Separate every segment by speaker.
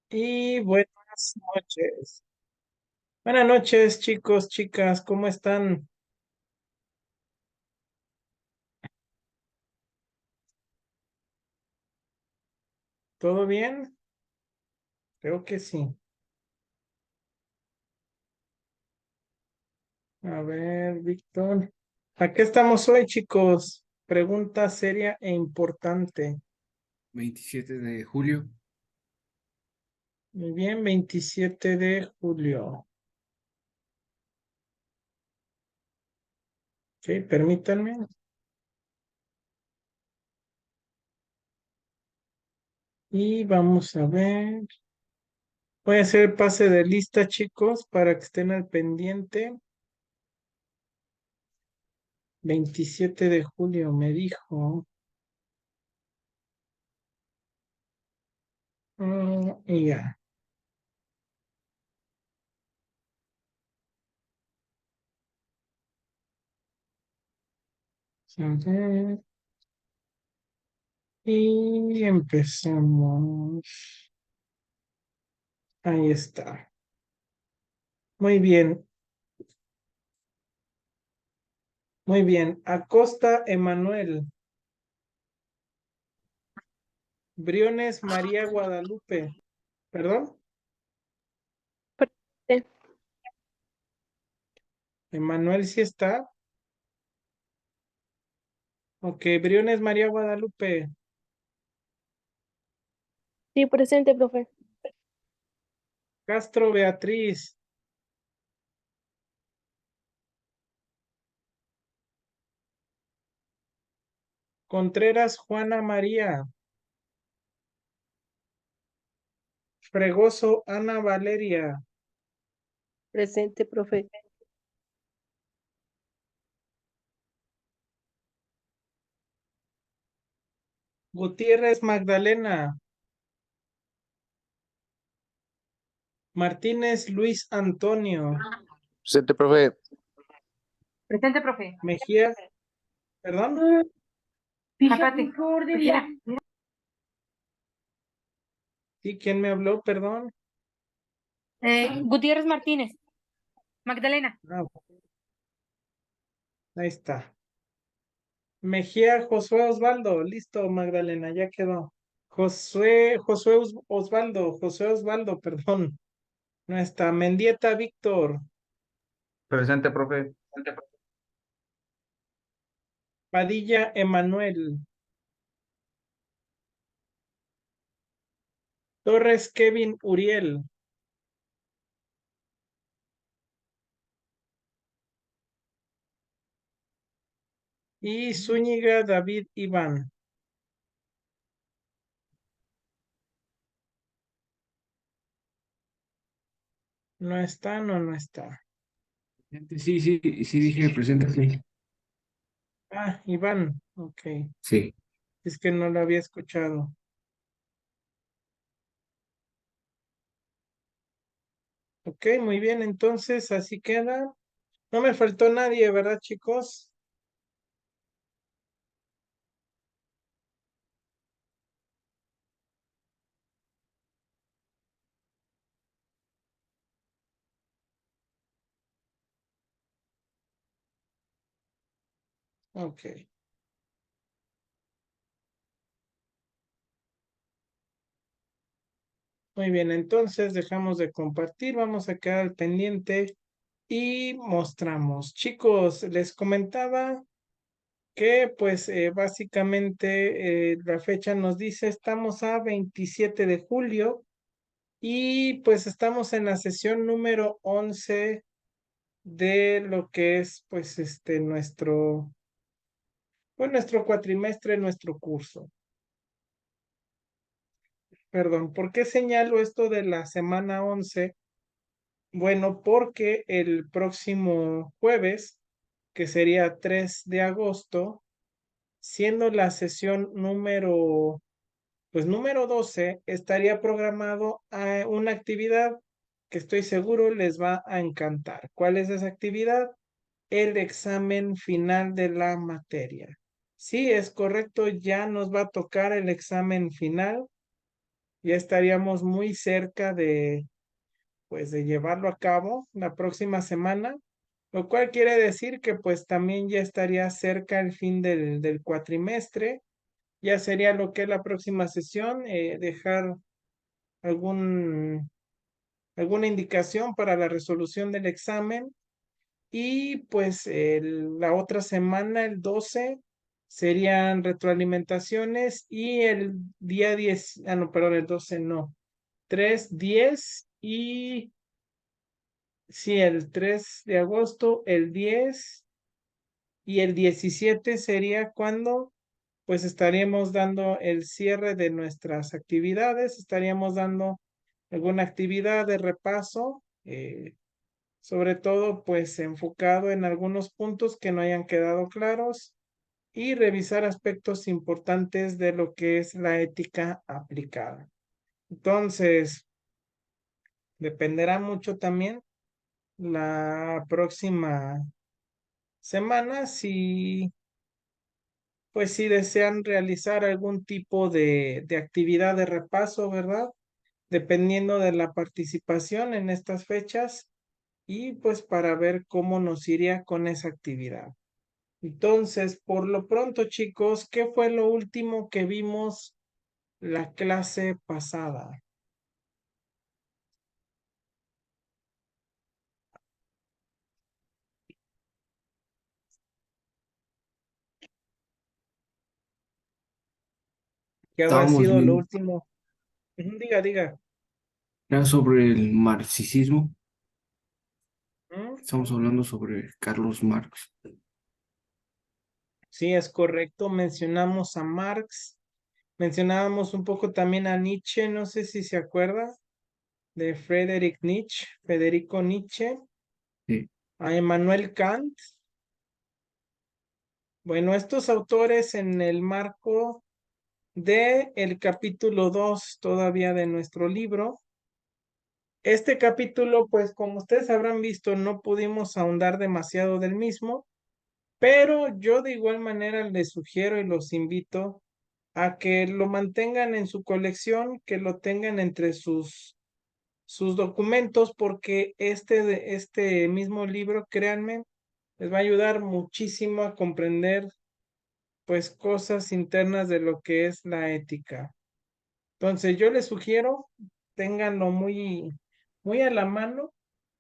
Speaker 1: Y buenas noches. Buenas noches, chicos, chicas, ¿cómo están? ¿Todo bien? Creo que sí. A ver, Víctor. ¿A qué estamos hoy, chicos? Pregunta seria e importante.
Speaker 2: 27 de julio.
Speaker 1: Muy bien, 27 de julio. Ok, permítanme. Y vamos a ver. Voy a hacer el pase de lista, chicos, para que estén al pendiente. 27 de julio, me dijo. Y ya. A ver. Y empezamos. Ahí está. Muy bien, muy bien. Acosta Emanuel. Briones María Guadalupe. ¿Perdón?
Speaker 3: Presente.
Speaker 1: Emanuel sí está. Ok, Briones María Guadalupe.
Speaker 3: Sí, presente, profe.
Speaker 1: Castro Beatriz. Contreras Juana María. Fregoso Ana Valeria.
Speaker 3: Presente, profe.
Speaker 1: Gutiérrez Magdalena. Martínez Luis Antonio.
Speaker 4: Presente, profe.
Speaker 5: Presente, profe.
Speaker 1: Mejía. ¿Perdón?
Speaker 5: Aparte.
Speaker 1: ¿Sí? ¿Quién me habló? Perdón.
Speaker 5: Gutiérrez Martínez. Magdalena.
Speaker 1: Ah, ahí está. Mejía Josué Osvaldo. Listo, Magdalena, ya quedó. Josué Osvaldo, perdón. No está. Mendieta Víctor.
Speaker 4: Presente, profe.
Speaker 1: Padilla Emanuel. Torres Kevin Uriel. Y Zúñiga David Iván. ¿No está? No está.
Speaker 2: Sí, sí, sí dije presente, sí.
Speaker 1: Ah, Iván. Ok.
Speaker 2: Sí.
Speaker 1: Es que no lo había escuchado. Ok, muy bien. Entonces, así queda. No me faltó nadie, ¿verdad, chicos? Ok. Muy bien, entonces dejamos de compartir, vamos a quedar al pendiente y mostramos. Chicos, les comentaba que pues básicamente la fecha nos dice estamos a 27 de julio y pues estamos en la sesión número 11 de lo que es pues nuestro cuatrimestre, nuestro curso. Perdón, ¿por qué señalo esto de la semana 11? Bueno, porque el próximo jueves, que sería 3 de agosto, siendo la sesión número 12, estaría programado a una actividad que estoy seguro les va a encantar. ¿Cuál es esa actividad? El examen final de la materia. Sí, es correcto, ya nos va a tocar el examen final Ya estaríamos muy cerca pues, de llevarlo a cabo la próxima semana, lo cual quiere decir que pues también ya estaría cerca el fin del cuatrimestre. Ya sería lo que es la próxima sesión, dejar algún, alguna indicación para la resolución del examen. Y pues la otra semana, el 12 serían retroalimentaciones y el día 10, no, perdón, el 12 no, 3 10 y sí, el 3 de agosto, el 10 y el 17 sería cuando pues estaríamos dando el cierre de nuestras actividades, estaríamos dando alguna actividad de repaso, sobre todo pues enfocado en algunos puntos que no hayan quedado claros y revisar aspectos importantes de lo que es la ética aplicada. Entonces, dependerá mucho también la próxima semana si pues si desean realizar algún tipo de actividad de repaso, ¿verdad? Dependiendo de la participación en estas fechas y pues para ver cómo nos iría con esa actividad. Entonces, por lo pronto, chicos, ¿qué fue lo último que vimos la clase pasada? ¿Qué habrá
Speaker 2: Estábamos
Speaker 1: sido lo
Speaker 2: viendo,
Speaker 1: último? Ujú, diga, diga.
Speaker 2: era sobre el marxismo.
Speaker 1: ¿Mm?
Speaker 2: Estamos hablando sobre Carlos Marx.
Speaker 1: Sí, es correcto. Mencionamos a Marx, mencionábamos un poco también a Nietzsche, no sé si se acuerda de Federico Nietzsche,
Speaker 2: Sí,
Speaker 1: a Immanuel Kant. Bueno, estos autores en el marco de el capítulo 2 todavía de nuestro libro. Este capítulo, pues como ustedes habrán visto, no pudimos ahondar demasiado del mismo, pero yo de igual manera les sugiero y los invito a que lo mantengan en su colección, que lo tengan entre sus documentos, porque este mismo libro, créanme, les va a ayudar muchísimo a comprender pues cosas internas de lo que es la ética. Entonces yo les sugiero, ténganlo muy a la mano,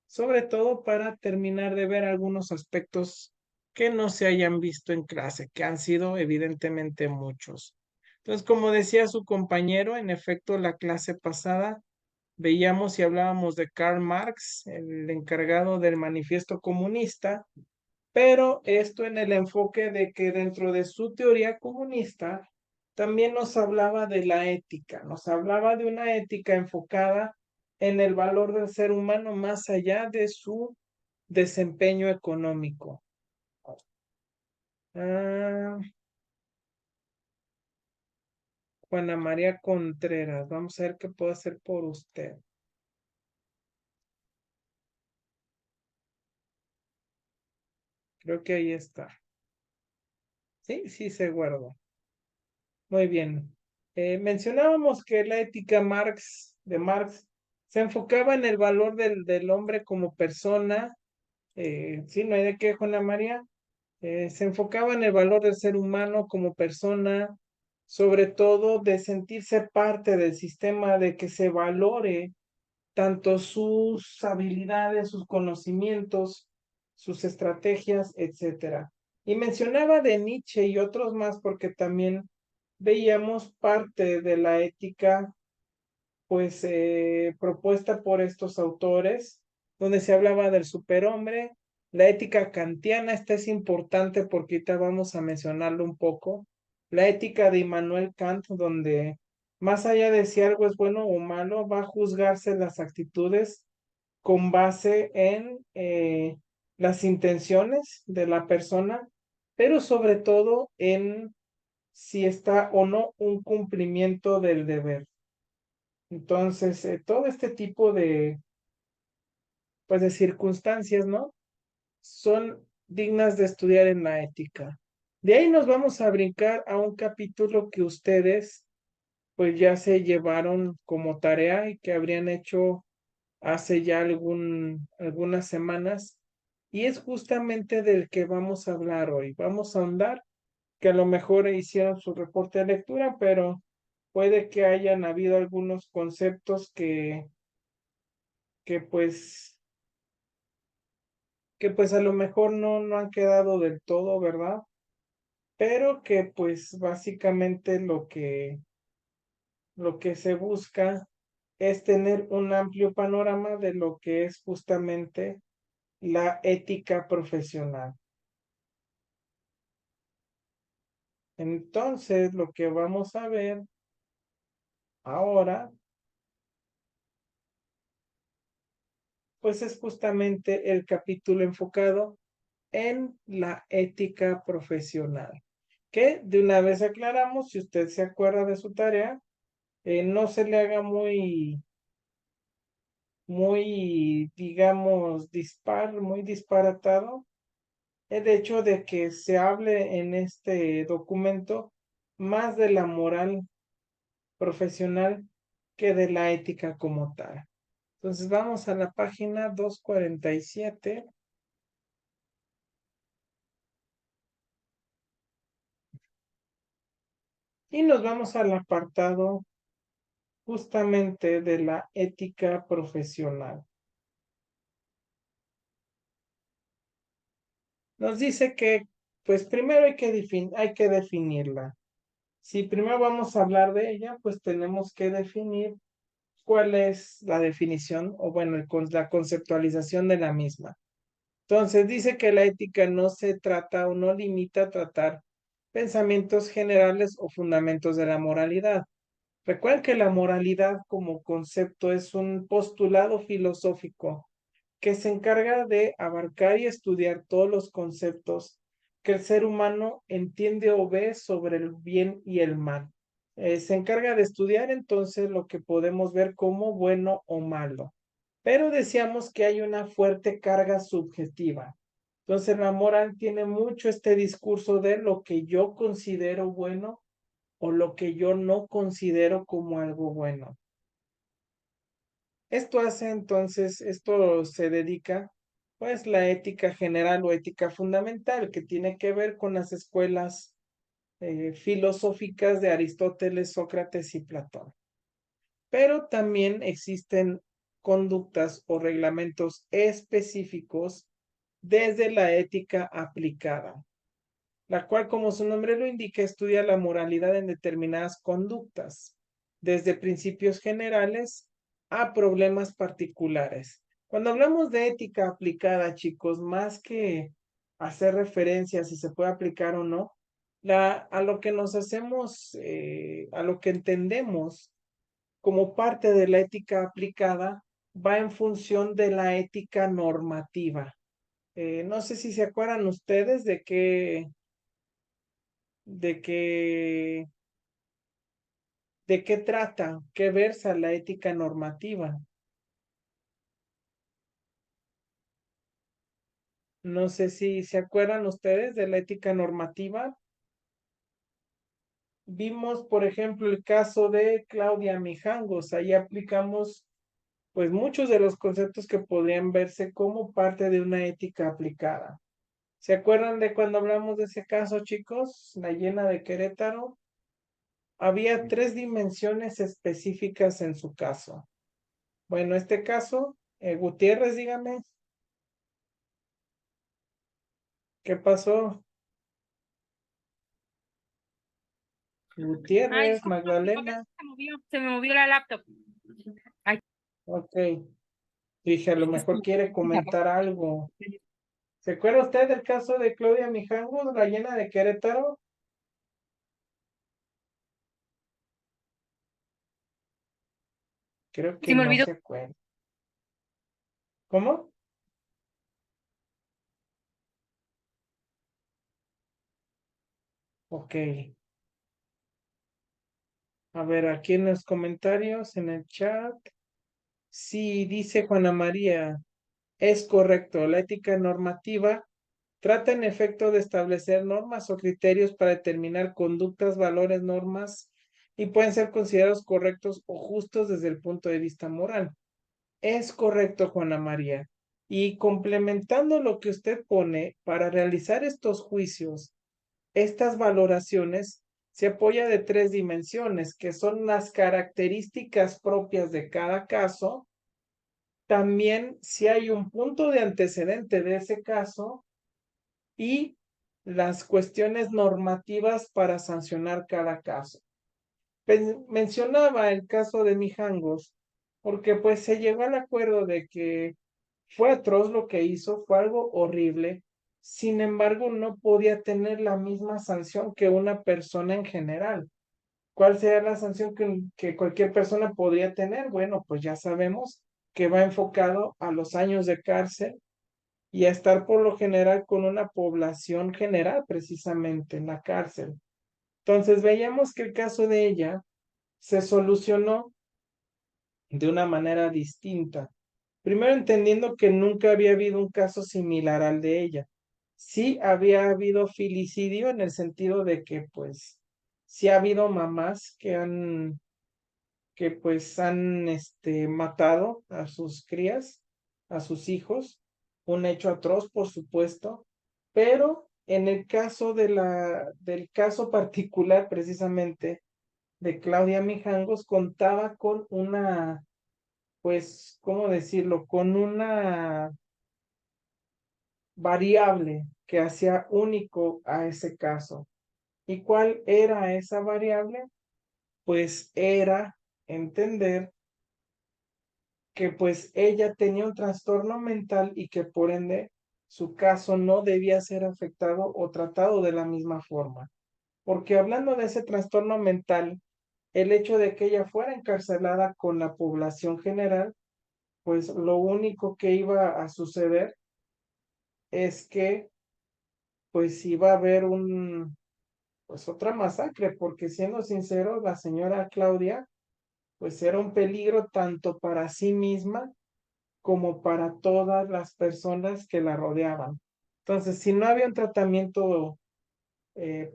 Speaker 1: sobre todo para terminar de ver algunos aspectos que no se hayan visto en clase, que han sido evidentemente muchos. Entonces, como decía su compañero, en efecto, la clase pasada veíamos y hablábamos de Karl Marx, el encargado del Manifiesto Comunista, pero esto en el enfoque de que dentro de su teoría comunista también nos hablaba de la ética, nos hablaba de una ética enfocada en el valor del ser humano más allá de su desempeño económico. Ah, Juana María Contreras, vamos a ver qué puedo hacer por usted. Creo que ahí está. Sí, sí se guardó. Muy bien. Mencionábamos que la ética de Marx se enfocaba en el valor del hombre como persona. Sí, no hay de qué, Juana María. Se enfocaba en el valor del ser humano como persona, sobre todo de sentirse parte del sistema, de que se valore tanto sus habilidades, sus conocimientos, sus estrategias, etcétera. Y mencionaba de Nietzsche y otros más porque también veíamos parte de la ética pues propuesta por estos autores, donde se hablaba del superhombre. La ética kantiana, esta es importante porque ahorita vamos a mencionarlo un poco. La ética de Immanuel Kant, donde más allá de si algo es bueno o malo, va a juzgarse las actitudes con base en las intenciones de la persona, pero sobre todo en si está o no un cumplimiento del deber. Entonces, todo este tipo pues, de circunstancias, ¿no? Son dignas de estudiar en la ética. De ahí nos vamos a brincar a un capítulo que ustedes pues ya se llevaron como tarea y que habrían hecho hace ya algunas semanas. Y es justamente del que vamos a hablar hoy. Vamos a ahondar, que a lo mejor hicieron su reporte de lectura, pero puede que hayan habido algunos conceptos que pues, que pues a lo mejor no han quedado del todo, ¿verdad? Pero que pues básicamente lo que se busca es tener un amplio panorama de lo que es justamente la ética profesional. Entonces, lo que vamos a ver ahora, pues es justamente el capítulo enfocado en la ética profesional, que de una vez aclaramos, si usted se acuerda de su tarea, no se le haga digamos, muy disparatado el hecho de que se hable en este documento más de la moral profesional que de la ética como tal. Entonces vamos a la página 247 y nos vamos al apartado justamente de la ética profesional. Nos dice que, pues primero hay que definirla. Si primero vamos a hablar de ella, pues tenemos que definir cuál es la definición o bueno, la conceptualización de la misma. Entonces dice que la ética no se trata o no limita a tratar pensamientos generales o fundamentos de la moralidad. Recuerden que la moralidad como concepto es un postulado filosófico que se encarga de abarcar y estudiar todos los conceptos que el ser humano entiende o ve sobre el bien y el mal. Se encarga de estudiar entonces lo que podemos ver como bueno o malo. Pero decíamos que hay una fuerte carga subjetiva. Entonces la moral tiene mucho este discurso de lo que yo considero bueno o lo que yo no considero como algo bueno. Esto se dedica, pues, la ética general o ética fundamental, que tiene que ver con las escuelas filosóficas de Aristóteles, Sócrates y Platón. Pero también existen conductas o reglamentos específicos desde la ética aplicada, la cual, como su nombre lo indica, estudia la moralidad en determinadas conductas, desde principios generales a problemas particulares. Cuando hablamos de ética aplicada, chicos, más que hacer referencia si se puede aplicar o no, a lo que nos hacemos, a lo que entendemos como parte de la ética aplicada, va en función de la ética normativa. No sé si se acuerdan ustedes de qué, de qué trata, qué versa la ética normativa. No sé si se acuerdan ustedes de la ética normativa. Vimos, por ejemplo, el caso de Claudia Mijangos. Ahí aplicamos, pues, muchos de los conceptos que podrían verse como parte de una ética aplicada. ¿Se acuerdan de cuando hablamos de ese caso, chicos? La llena de Querétaro. Había 3 dimensiones específicas en su caso. Bueno, este caso, Gutiérrez, dígame, ¿qué pasó?
Speaker 5: Ay,
Speaker 1: Gutiérrez,
Speaker 5: disculpa,
Speaker 1: Magdalena.
Speaker 5: se me movió la laptop. Ay,
Speaker 1: Ok, dije, a lo mejor quiere comentar algo. ¿Se acuerda usted del caso de Claudia Mijangos, la llena de Querétaro? Creo que
Speaker 5: se me
Speaker 1: no
Speaker 5: olvidó.
Speaker 1: se acuerda. ¿Cómo? Ok. A ver, aquí en los comentarios, en el chat. Sí, dice Juana María, es correcto. La ética normativa trata en efecto de establecer normas o criterios para determinar conductas, valores, normas y pueden ser considerados correctos o justos desde el punto de vista moral. Es correcto, Juana María. Y complementando lo que usted pone, para realizar estos juicios, estas valoraciones, se apoya de 3 dimensiones, que son las características propias de cada caso. También si hay un punto de antecedente de ese caso y las cuestiones normativas para sancionar cada caso. Mencionaba el caso de Mijangos, porque pues se llegó al acuerdo de que fue atroz lo que hizo, fue algo horrible, sin embargo no podía tener la misma sanción que una persona en general. ¿Cuál sería la sanción que cualquier persona podría tener? Bueno, pues ya sabemos que va enfocado a los años de cárcel y a estar por lo general con una población general precisamente en la cárcel. Entonces veíamos que el caso de ella se solucionó de una manera distinta. Primero entendiendo que nunca había habido un caso similar al de ella. Sí había habido filicidio en el sentido de que pues sí ha habido mamás que pues han matado a sus crías, a sus hijos, un hecho atroz por supuesto, pero en el caso del caso particular precisamente de Claudia Mijangos contaba con una, pues, ¿cómo decirlo? Con una variable que hacía único a ese caso. ¿Y cuál era esa variable? Pues era entender que pues ella tenía un trastorno mental y que por ende su caso no debía ser afectado o tratado de la misma forma. Porque hablando de ese trastorno mental, el hecho de que ella fuera encarcelada con la población general, pues lo único que iba a suceder es que pues iba a haber pues otra masacre, porque siendo sincero, la señora Claudia pues era un peligro tanto para sí misma como para todas las personas que la rodeaban. Entonces, si no había un tratamiento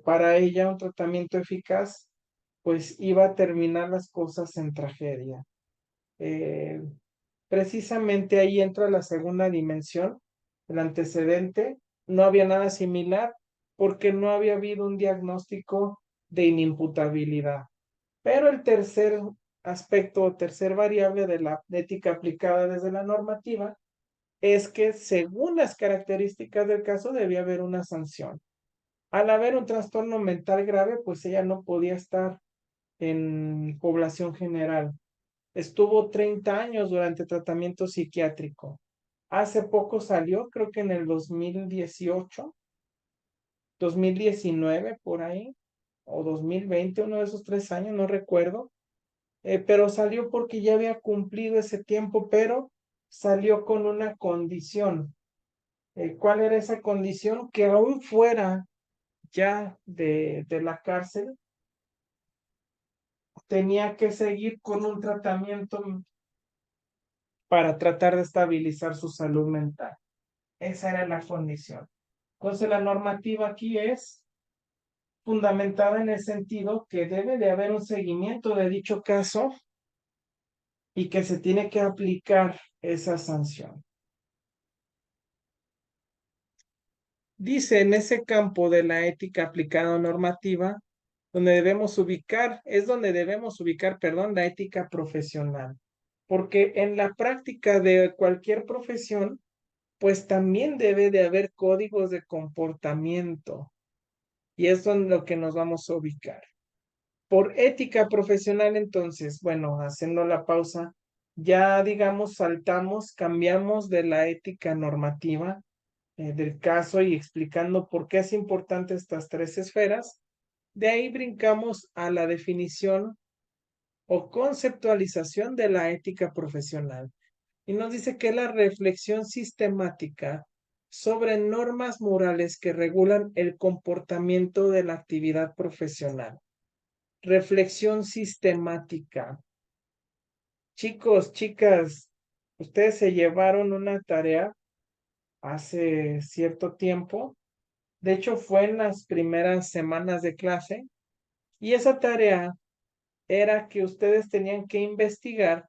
Speaker 1: para ella, un tratamiento eficaz, pues iba a terminar las cosas en tragedia. Eh, Precisamente ahí entra la segunda dimensión, el antecedente. No había nada similar porque no había habido un diagnóstico de inimputabilidad. Pero el tercer aspecto, tercer variable de la ética aplicada desde la normativa es que según las características del caso debía haber una sanción. Al haber un trastorno mental grave, pues ella no podía estar en población general. Estuvo 30 años durante tratamiento psiquiátrico. Hace poco salió, creo que en el 2018, 2019 por ahí, o 2020, uno de esos 3 años, no recuerdo, pero salió porque ya había cumplido ese tiempo, pero salió con una condición. ¿Cuál era esa condición? Que aún fuera ya de la cárcel, tenía que seguir con un tratamiento para tratar de estabilizar su salud mental. Esa era la condición. Entonces la normativa aquí es fundamentada en el sentido que debe de haber un seguimiento de dicho caso y que se tiene que aplicar esa sanción. Dice en ese campo de la ética aplicada o normativa, es donde debemos ubicar, perdón, la ética profesional. Porque en la práctica de cualquier profesión, pues también debe de haber códigos de comportamiento. Y es en lo que nos vamos a ubicar. Por ética profesional, entonces, bueno, haciendo la pausa, ya digamos, cambiamos de la ética normativa del caso y explicando por qué es importante estas 3 esferas. De ahí brincamos a la definición o conceptualización de la ética profesional. Y nos dice que es la reflexión sistemática sobre normas morales que regulan el comportamiento de la actividad profesional. Reflexión sistemática. Chicos, chicas, ustedes se llevaron una tarea hace cierto tiempo. De hecho, fue en las primeras semanas de clase. Y esa tarea era que ustedes tenían que investigar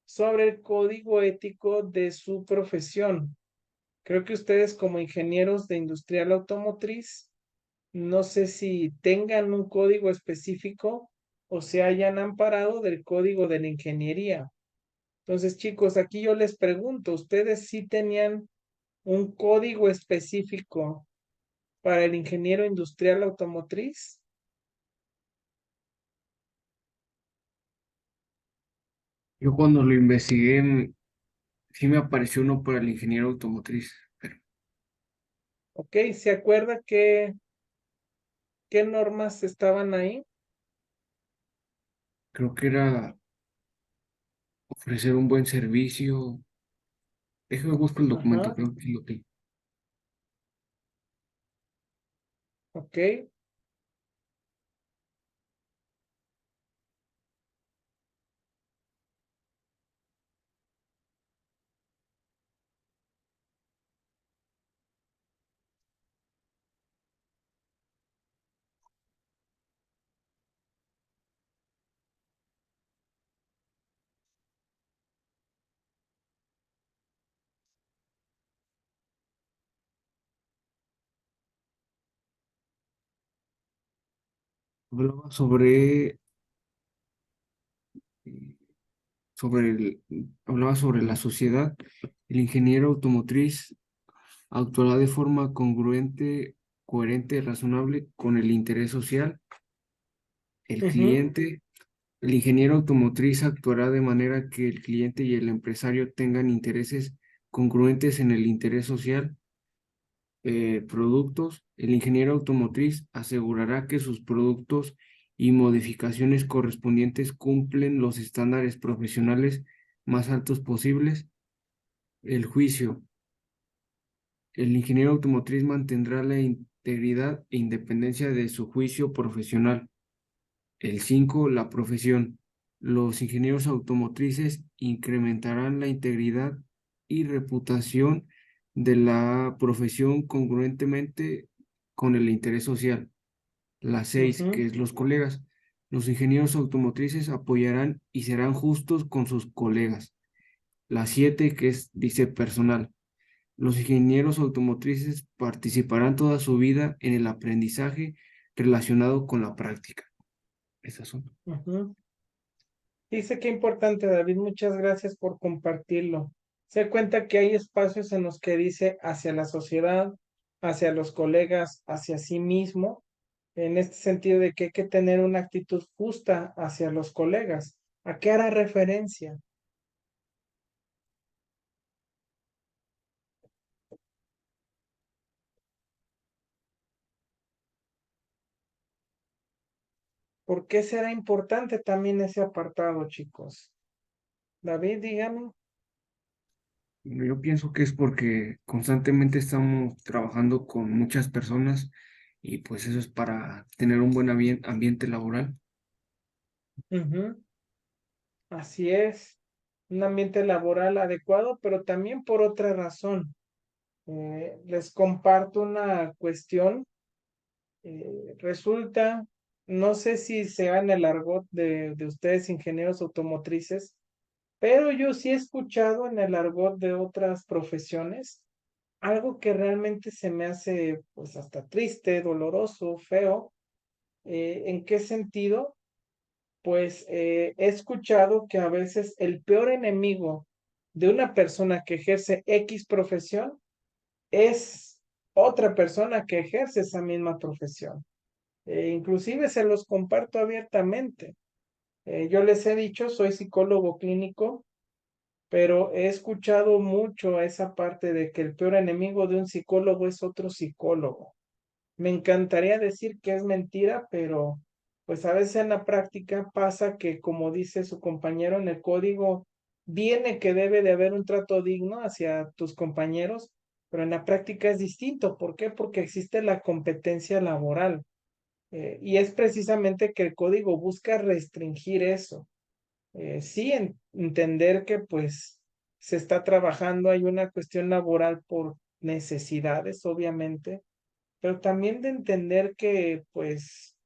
Speaker 1: sobre el código ético de su profesión. Creo que ustedes como ingenieros de industrial automotriz, no sé si tengan un código específico o se hayan amparado del código de la ingeniería. Entonces, chicos, aquí yo les pregunto, ¿ustedes sí tenían un código específico para el ingeniero industrial automotriz?
Speaker 2: Yo cuando lo investigué, sí me apareció uno para el ingeniero automotriz, pero
Speaker 1: ¿Ok? ¿Se acuerda qué normas estaban ahí?
Speaker 2: creo que era ofrecer un buen servicio. Déjame buscar el documento,
Speaker 1: Ajá,
Speaker 2: creo que sí lo tengo.
Speaker 1: ok.
Speaker 2: Hablaba hablaba sobre la sociedad. El ingeniero automotriz actuará de forma congruente, coherente y razonable con el interés social, el
Speaker 1: Ujú,
Speaker 2: cliente. El ingeniero automotriz actuará de manera que el cliente y el empresario tengan intereses congruentes en el interés social. Productos. El ingeniero automotriz asegurará que sus productos y modificaciones correspondientes cumplen los estándares profesionales más altos posibles. El juicio. El ingeniero automotriz mantendrá la integridad e independencia de su juicio profesional. El 5, la profesión. Los ingenieros automotrices incrementarán la integridad y reputación de la profesión congruentemente con el interés social. La 6, que
Speaker 1: ujú,
Speaker 2: es los colegas. Los ingenieros automotrices apoyarán y serán justos con sus colegas. La 7, que es, dice personal. Los ingenieros automotrices participarán toda su vida en el aprendizaje relacionado con la práctica. Esas son.
Speaker 1: ujú. Dice qué importante, David. Muchas gracias por compartirlo. Se da cuenta que hay espacios en los que dice hacia la sociedad, hacia los colegas, hacia sí mismo, en este sentido de que hay que tener una actitud justa hacia los colegas. ¿A qué hará referencia? ¿Por qué será importante también ese apartado, chicos? David, dígame.
Speaker 2: Yo pienso que es porque constantemente estamos trabajando con muchas personas y pues eso es para tener un buen ambiente laboral.
Speaker 1: Ujú, así es. Un ambiente laboral adecuado, pero también por otra razón. Les comparto una cuestión. Resulta, no sé si sea en el argot de ustedes, ingenieros automotrices, pero yo sí he escuchado en el argot de otras profesiones algo que realmente se me hace pues hasta triste, doloroso, feo. ¿En qué sentido? Pues he escuchado que a veces el peor enemigo de una persona que ejerce X profesión es otra persona que ejerce esa misma profesión. Inclusive se los comparto abiertamente. Yo les he dicho, soy psicólogo clínico, pero he escuchado mucho esa parte de que el peor enemigo de un psicólogo es otro psicólogo. Me encantaría decir que es mentira, pero pues a veces en la práctica pasa que, como dice su compañero en el código, viene que debe de haber un trato digno hacia tus compañeros, pero en la práctica es distinto. ¿Por qué? Porque existe la competencia laboral. Y es precisamente que el código busca restringir eso. Sí, entender que pues se está trabajando, hay una cuestión laboral por necesidades, obviamente, pero también de entender que pues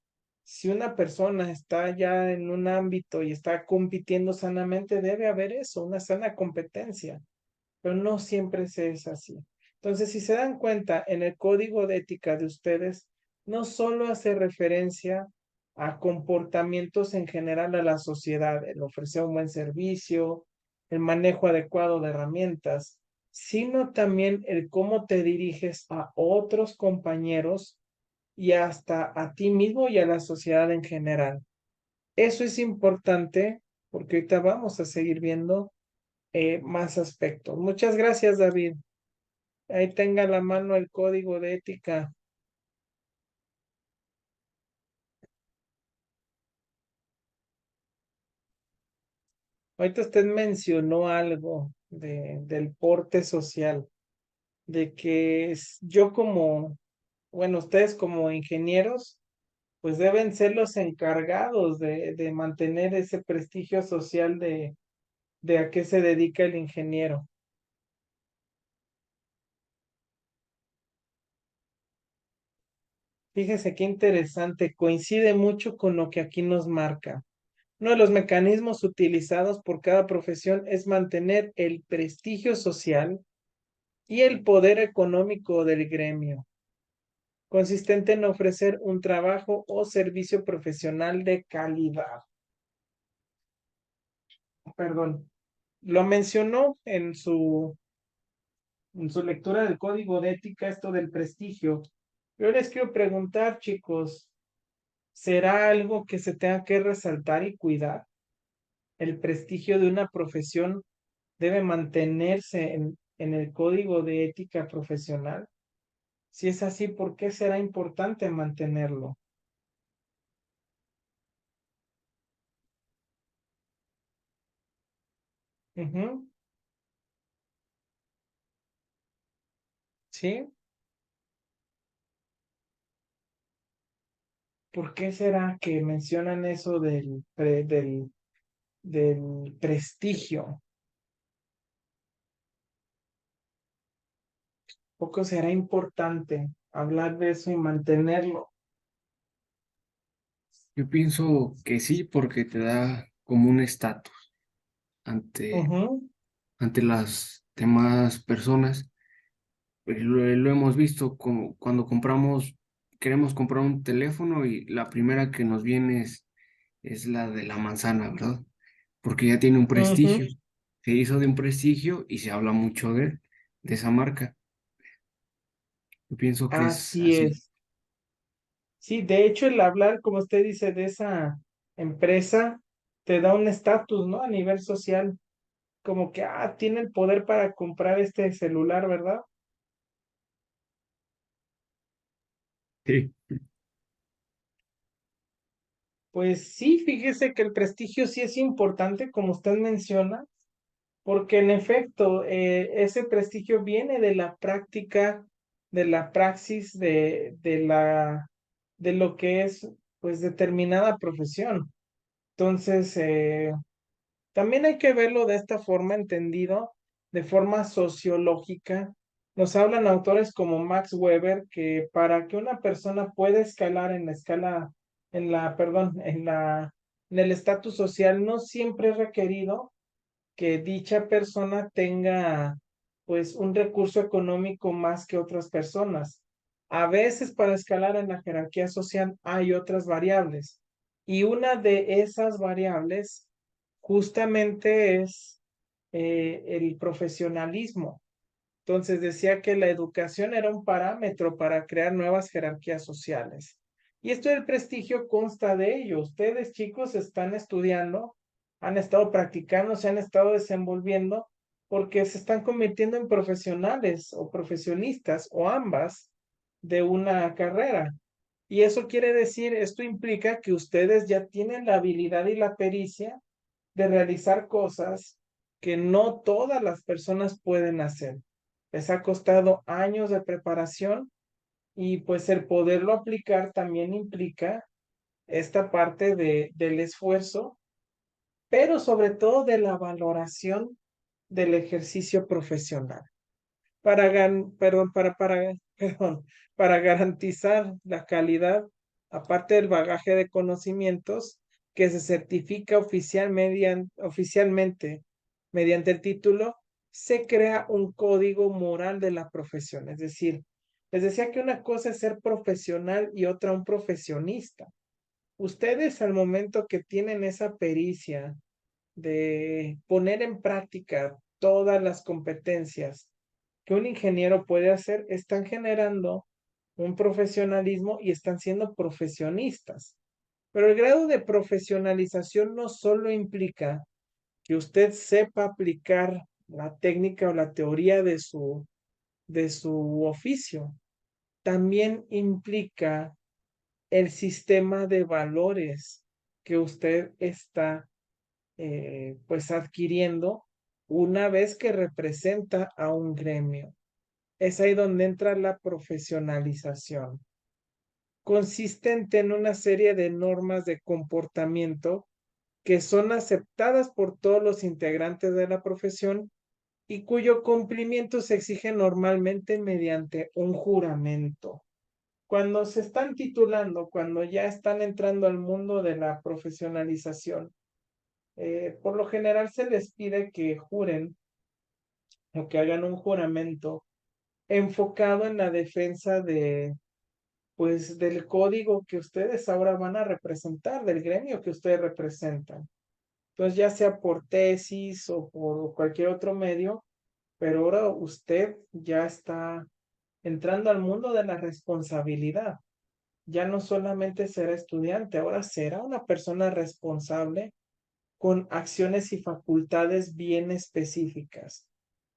Speaker 1: si una persona está ya en un ámbito y está compitiendo sanamente, debe haber eso, una sana competencia, pero no siempre se es así. Entonces, si se dan cuenta, en el código de ética de ustedes, no solo hace referencia a comportamientos en general a la sociedad, el ofrecer un buen servicio, el manejo adecuado de herramientas, sino también el cómo te diriges a otros compañeros y hasta a ti mismo y a la sociedad en general. Eso es importante porque ahorita vamos a seguir viendo más aspectos. Muchas gracias, David. Ahí tenga a la mano el código de ética. Ahorita usted mencionó algo del porte social, de que yo como, bueno, ustedes como ingenieros, pues deben ser los encargados de mantener ese prestigio social de a qué se dedica el ingeniero. Fíjese qué interesante, coincide mucho con lo que aquí nos marca. Uno de los mecanismos utilizados por cada profesión es mantener el prestigio social y el poder económico del gremio, consistente en ofrecer un trabajo o servicio profesional de calidad. Perdón, lo mencionó en su lectura del código de ética, esto del prestigio. Yo les quiero preguntar, chicos, ¿será algo que se tenga que resaltar y cuidar? ¿El prestigio de una profesión debe mantenerse en el código de ética profesional? Si es así, ¿por qué será importante mantenerlo? Ujú. ¿Sí? ¿Por qué será que mencionan eso del prestigio? ¿Poco será importante hablar de eso y mantenerlo?
Speaker 2: Yo pienso que sí, porque te da como un estatus ante,
Speaker 1: Ujú,
Speaker 2: ante las demás personas. Lo hemos visto como cuando queremos comprar un teléfono y la primera que nos viene es la de la manzana, ¿verdad? Porque ya tiene un
Speaker 1: ujú.
Speaker 2: prestigio. Se hizo de un prestigio y se habla mucho de esa marca. Yo pienso que es
Speaker 1: Así
Speaker 2: así.
Speaker 1: es. Sí, de hecho, el hablar, como usted dice, de esa empresa, te da un estatus, ¿no? A nivel social, como que, tiene el poder para comprar este celular, ¿verdad?
Speaker 2: Sí.
Speaker 1: Pues sí, fíjese que el prestigio sí es importante, como usted menciona, porque en efecto, ese prestigio viene de la práctica, de la praxis, de lo que es, pues, determinada profesión. Entonces, también hay que verlo de esta forma, entendido, de forma sociológica. Nos hablan autores como Max Weber que para que una persona pueda escalar en la escala, perdón, en el estatus social, no siempre es requerido que dicha persona tenga pues un recurso económico más que otras personas. A veces para escalar en la jerarquía social hay otras variables y una de esas variables justamente es el profesionalismo. Entonces decía que la educación era un parámetro para crear nuevas jerarquías sociales. Y esto del prestigio consta de ello. Ustedes, chicos, están estudiando, han estado practicando, se han estado desenvolviendo porque se están convirtiendo en profesionales o profesionistas o ambas de una carrera. Y eso quiere decir, esto implica que ustedes ya tienen la habilidad y la pericia de realizar cosas que no todas las personas pueden hacer. Les ha costado años de preparación y pues el poderlo aplicar también implica esta parte del esfuerzo, pero sobre todo de la valoración del ejercicio profesional. Perdón, para garantizar la calidad aparte del bagaje de conocimientos que se certifica oficialmente mediante el título, se crea un código moral de la profesión. Es decir, les decía que una cosa es ser profesional y otra un profesionista. Ustedes al momento que tienen esa pericia de poner en práctica todas las competencias que un ingeniero puede hacer, están generando un profesionalismo y están siendo profesionistas. Pero el grado de profesionalización no solo implica que usted sepa aplicar la técnica o la teoría de su oficio, también implica el sistema de valores que usted está pues adquiriendo una vez que representa a un gremio. Es ahí donde entra la profesionalización, consistente en una serie de normas de comportamiento que son aceptadas por todos los integrantes de la profesión y cuyo cumplimiento se exige normalmente mediante un juramento. Cuando se están titulando, cuando ya están entrando al mundo de la profesionalización, por lo general se les pide que juren o que hagan un juramento enfocado en la defensa de, pues, del código que ustedes ahora van a representar, del gremio que ustedes representan. Entonces, ya sea por tesis o por cualquier otro medio, pero ahora usted ya está entrando al mundo de la responsabilidad. Ya no solamente será estudiante, ahora será una persona responsable con acciones y facultades bien específicas.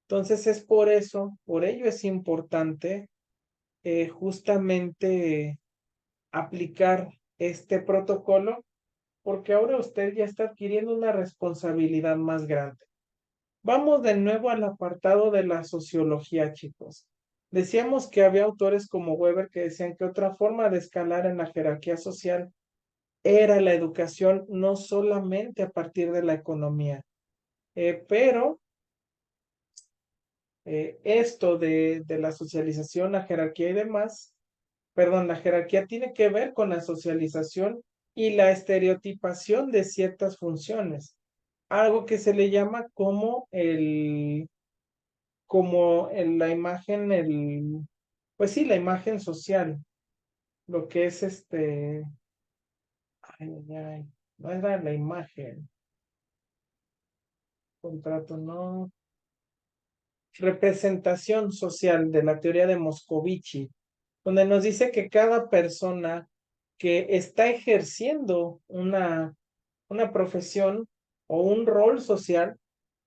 Speaker 1: Entonces es por ello es importante justamente aplicar este protocolo, porque ahora usted ya está adquiriendo una responsabilidad más grande. Vamos de nuevo al apartado de la sociología, chicos. Decíamos que había autores como Weber que decían que otra forma de escalar en la jerarquía social era la educación, no solamente a partir de la economía. Pero esto de la socialización, la jerarquía y demás, perdón, la jerarquía tiene que ver con la socialización y la estereotipación de ciertas funciones, algo que se le llama la imagen, pues sí, la imagen social, lo que es no era la imagen, contrato, no, representación social de la teoría de Moscovici, donde nos dice que cada persona que está ejerciendo una profesión o un rol social,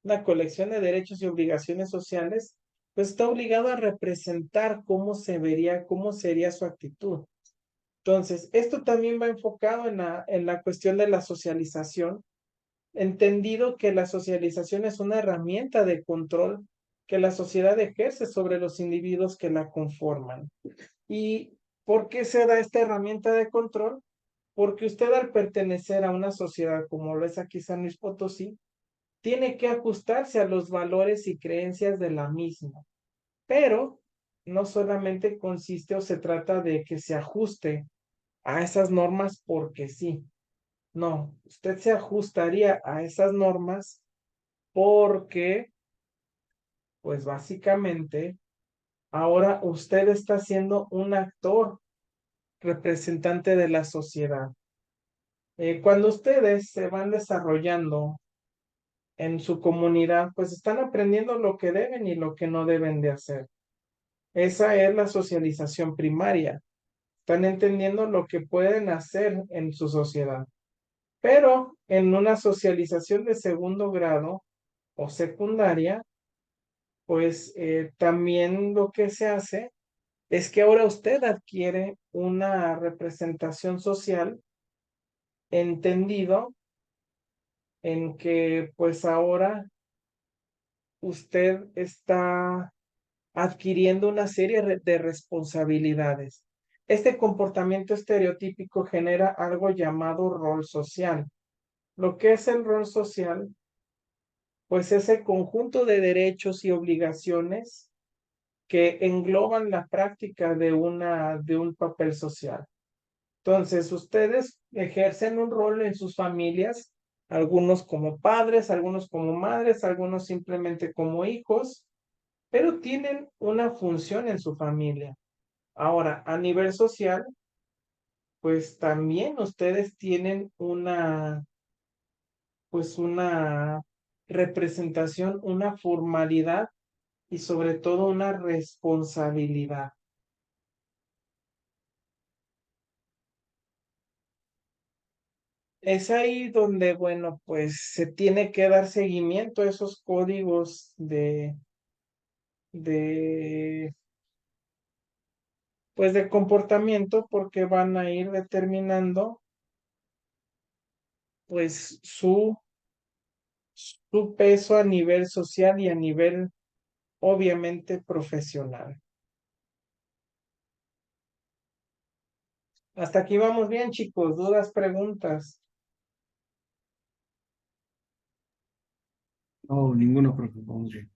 Speaker 1: una colección de derechos y obligaciones sociales, pues está obligado a representar cómo se vería, cómo sería su actitud. Entonces, esto también va enfocado en la cuestión de la socialización, entendido que la socialización es una herramienta de control que la sociedad ejerce sobre los individuos que la conforman. ¿Y por qué se da esta herramienta de control? Porque usted al pertenecer a una sociedad como lo es aquí San Luis Potosí, tiene que ajustarse a los valores y creencias de la misma. Pero no solamente consiste o se trata de que se ajuste a esas normas porque sí. No, usted se ajustaría a esas normas porque, pues básicamente, ahora usted está siendo un actor representante de la sociedad. Cuando ustedes se van desarrollando en su comunidad, pues están aprendiendo lo que deben y lo que no deben de hacer. Esa es la socialización primaria. Están entendiendo lo que pueden hacer en su sociedad. Pero en una socialización de segundo grado o secundaria, pues también lo que se hace es que ahora usted adquiere una representación social entendido en que pues ahora usted está adquiriendo una serie de responsabilidades. Este comportamiento estereotípico genera algo llamado rol social. Lo que es el rol social, pues es el conjunto de derechos y obligaciones que engloban la práctica de un papel social. Entonces, ustedes ejercen un rol en sus familias, algunos como padres, algunos como madres, algunos simplemente como hijos, pero tienen una función en su familia. Ahora, a nivel social, pues también ustedes tienen pues una representación, una formalidad y sobre todo una responsabilidad. Es ahí donde, bueno, pues se tiene que dar seguimiento a esos códigos de, pues de comportamiento porque van a ir determinando, pues su peso a nivel social y a nivel, obviamente, profesional. Hasta aquí vamos bien, chicos. ¿Dudas, preguntas?
Speaker 2: No, ninguno, profe. Vamos bien.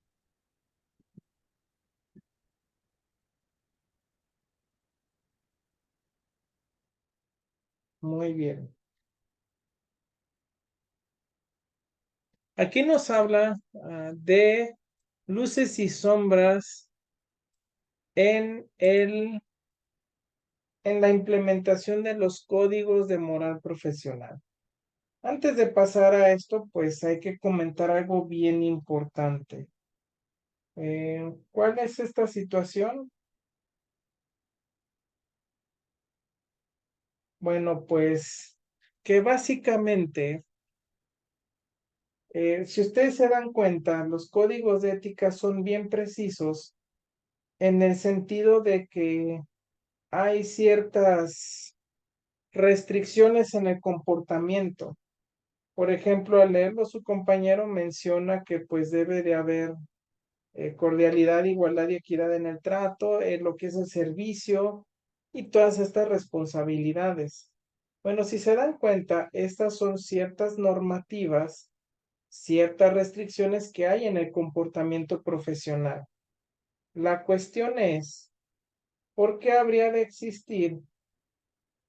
Speaker 1: Muy bien. Aquí nos habla de luces y sombras en en la implementación de los códigos de moral profesional. Antes de pasar a esto, pues hay que comentar algo bien importante. ¿Cuál es esta situación? Bueno, pues que básicamente, si ustedes se dan cuenta, los códigos de ética son bien precisos en el sentido de que hay ciertas restricciones en el comportamiento. Por ejemplo, al leerlo su compañero menciona que pues debe de haber cordialidad, igualdad y equidad en el trato, lo que es el servicio y todas estas responsabilidades. Bueno, si se dan cuenta, estas son ciertas normativas, ciertas restricciones que hay en el comportamiento profesional. La cuestión es, ¿por qué habría de existir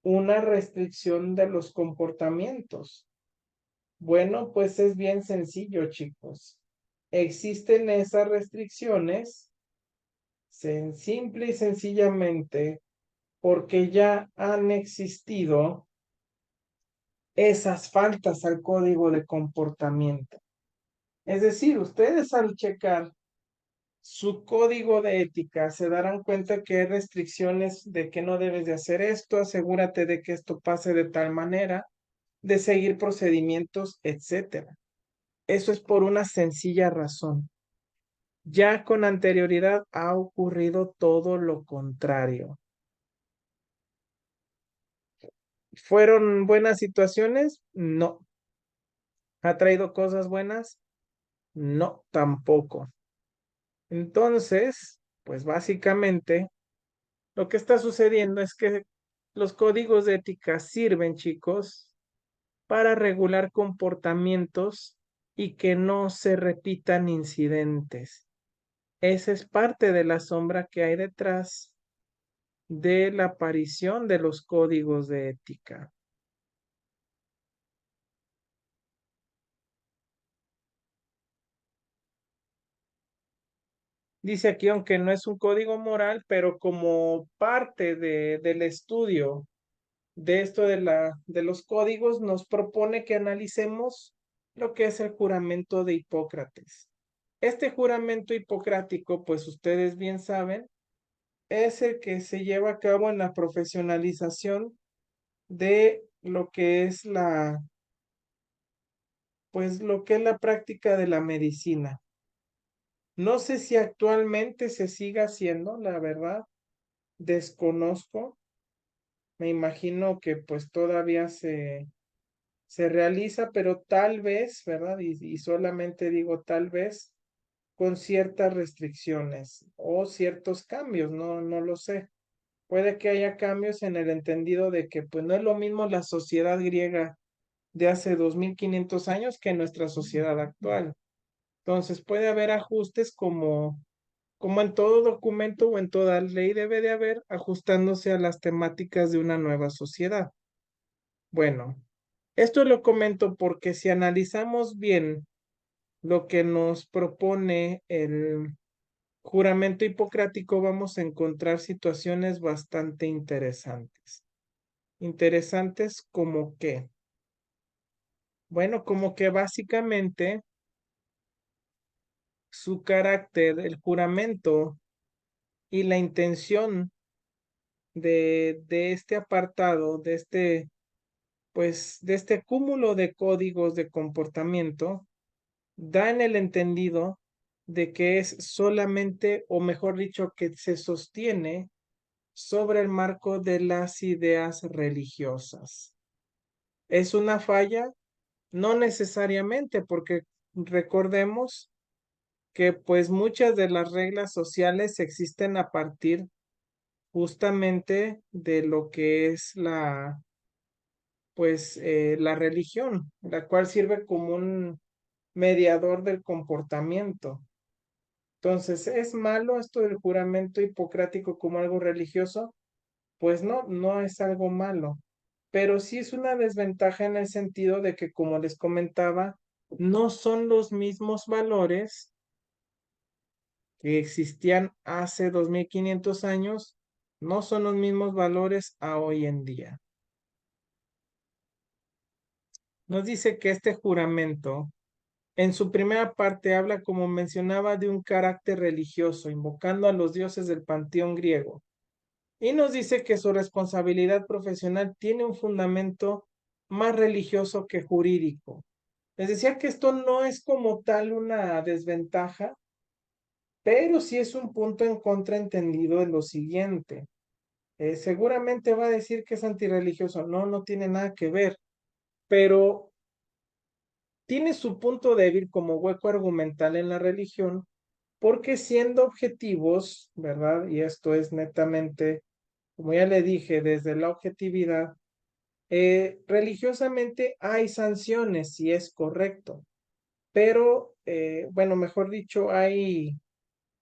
Speaker 1: una restricción de los comportamientos? Bueno, pues es bien sencillo, chicos. Existen esas restricciones simple y sencillamente porque ya han existido esas faltas al código de comportamiento. Es decir, ustedes al checar su código de ética se darán cuenta que hay restricciones de que no debes de hacer esto, asegúrate de que esto pase de tal manera, de seguir procedimientos, etcétera. Eso es por una sencilla razón. Ya con anterioridad ha ocurrido todo lo contrario. ¿Fueron buenas situaciones? No. ¿Ha traído cosas buenas? No, tampoco. Entonces, pues básicamente lo que está sucediendo es que los códigos de ética sirven, chicos, para regular comportamientos y que no se repitan incidentes. Esa es parte de la sombra que hay detrás de la aparición de los códigos de ética. Dice aquí, aunque no es un código moral, pero como parte del estudio de esto de los códigos, nos propone que analicemos lo que es el juramento de Hipócrates. Este juramento hipocrático, pues ustedes bien saben, es el que se lleva a cabo en la profesionalización de lo que es pues lo que es la práctica de la medicina. No sé si actualmente se siga haciendo, la verdad, desconozco. Me imagino que pues todavía se realiza, pero tal vez, ¿verdad? Y solamente digo tal vez con ciertas restricciones o ciertos cambios, no lo sé. Puede que haya cambios en el entendido de que pues no es lo mismo la sociedad griega de hace 2500 años que nuestra sociedad actual. Entonces puede haber ajustes como como en todo documento o en toda ley debe de haber, ajustándose a las temáticas de una nueva sociedad. Bueno, esto lo comento porque si analizamos bien lo que nos propone el juramento hipocrático, vamos a encontrar situaciones bastante interesantes. Interesantes como que, bueno, como que básicamente su carácter, el juramento y la intención de este apartado, de este, pues, de este cúmulo de códigos de comportamiento, da en el entendido de que es solamente, o mejor dicho, que se sostiene sobre el marco de las ideas religiosas. ¿Es una falla? No necesariamente, porque recordemos que pues muchas de las reglas sociales existen a partir justamente de lo que es la religión, la cual sirve como un mediador del comportamiento. Entonces, ¿es malo esto del juramento hipocrático como algo religioso? Pues no, no es algo malo, pero sí es una desventaja en el sentido de que, como les comentaba, no son los mismos valores que existían hace 2500 años, no son los mismos valores a hoy en día. Nos dice que este juramento, en su primera parte, habla, como mencionaba, de un carácter religioso, invocando a los dioses del panteón griego. Y nos dice que su responsabilidad profesional tiene un fundamento más religioso que jurídico. Les decía que esto no es como tal una desventaja, pero sí es un punto en contra entendido en lo siguiente. Seguramente va a decir que es antirreligioso. No, no tiene nada que ver, pero tiene su punto débil como hueco argumental en la religión, porque siendo objetivos, ¿verdad? Y esto es netamente, como ya le dije, desde la objetividad, religiosamente hay sanciones, si es correcto, pero, bueno, mejor dicho, hay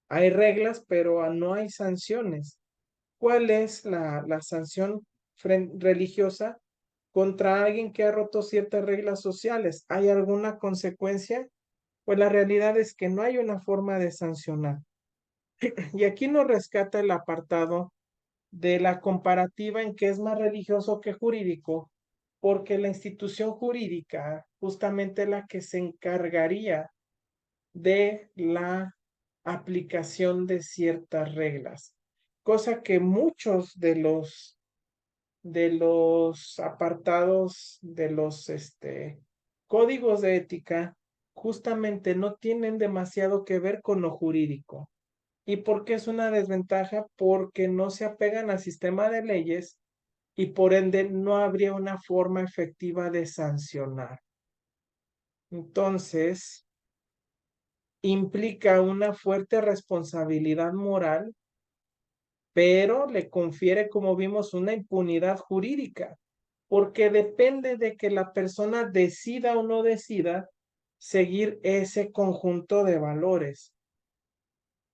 Speaker 1: reglas, pero no hay sanciones. ¿Cuál es la sanción religiosa contra alguien que ha roto ciertas reglas sociales? ¿Hay alguna consecuencia? Pues la realidad es que no hay una forma de sancionar. Y aquí nos rescata el apartado de la comparativa en que es más religioso que jurídico, porque la institución jurídica, justamente la que se encargaría de la aplicación de ciertas reglas, cosa que muchos de los apartados de los códigos de ética justamente no tienen demasiado que ver con lo jurídico. ¿Y por qué es una desventaja? Porque no se apegan al sistema de leyes y por ende no habría una forma efectiva de sancionar. Entonces, implica una fuerte responsabilidad moral, pero le confiere, como vimos, una impunidad jurídica, porque depende de que la persona decida o no decida seguir ese conjunto de valores.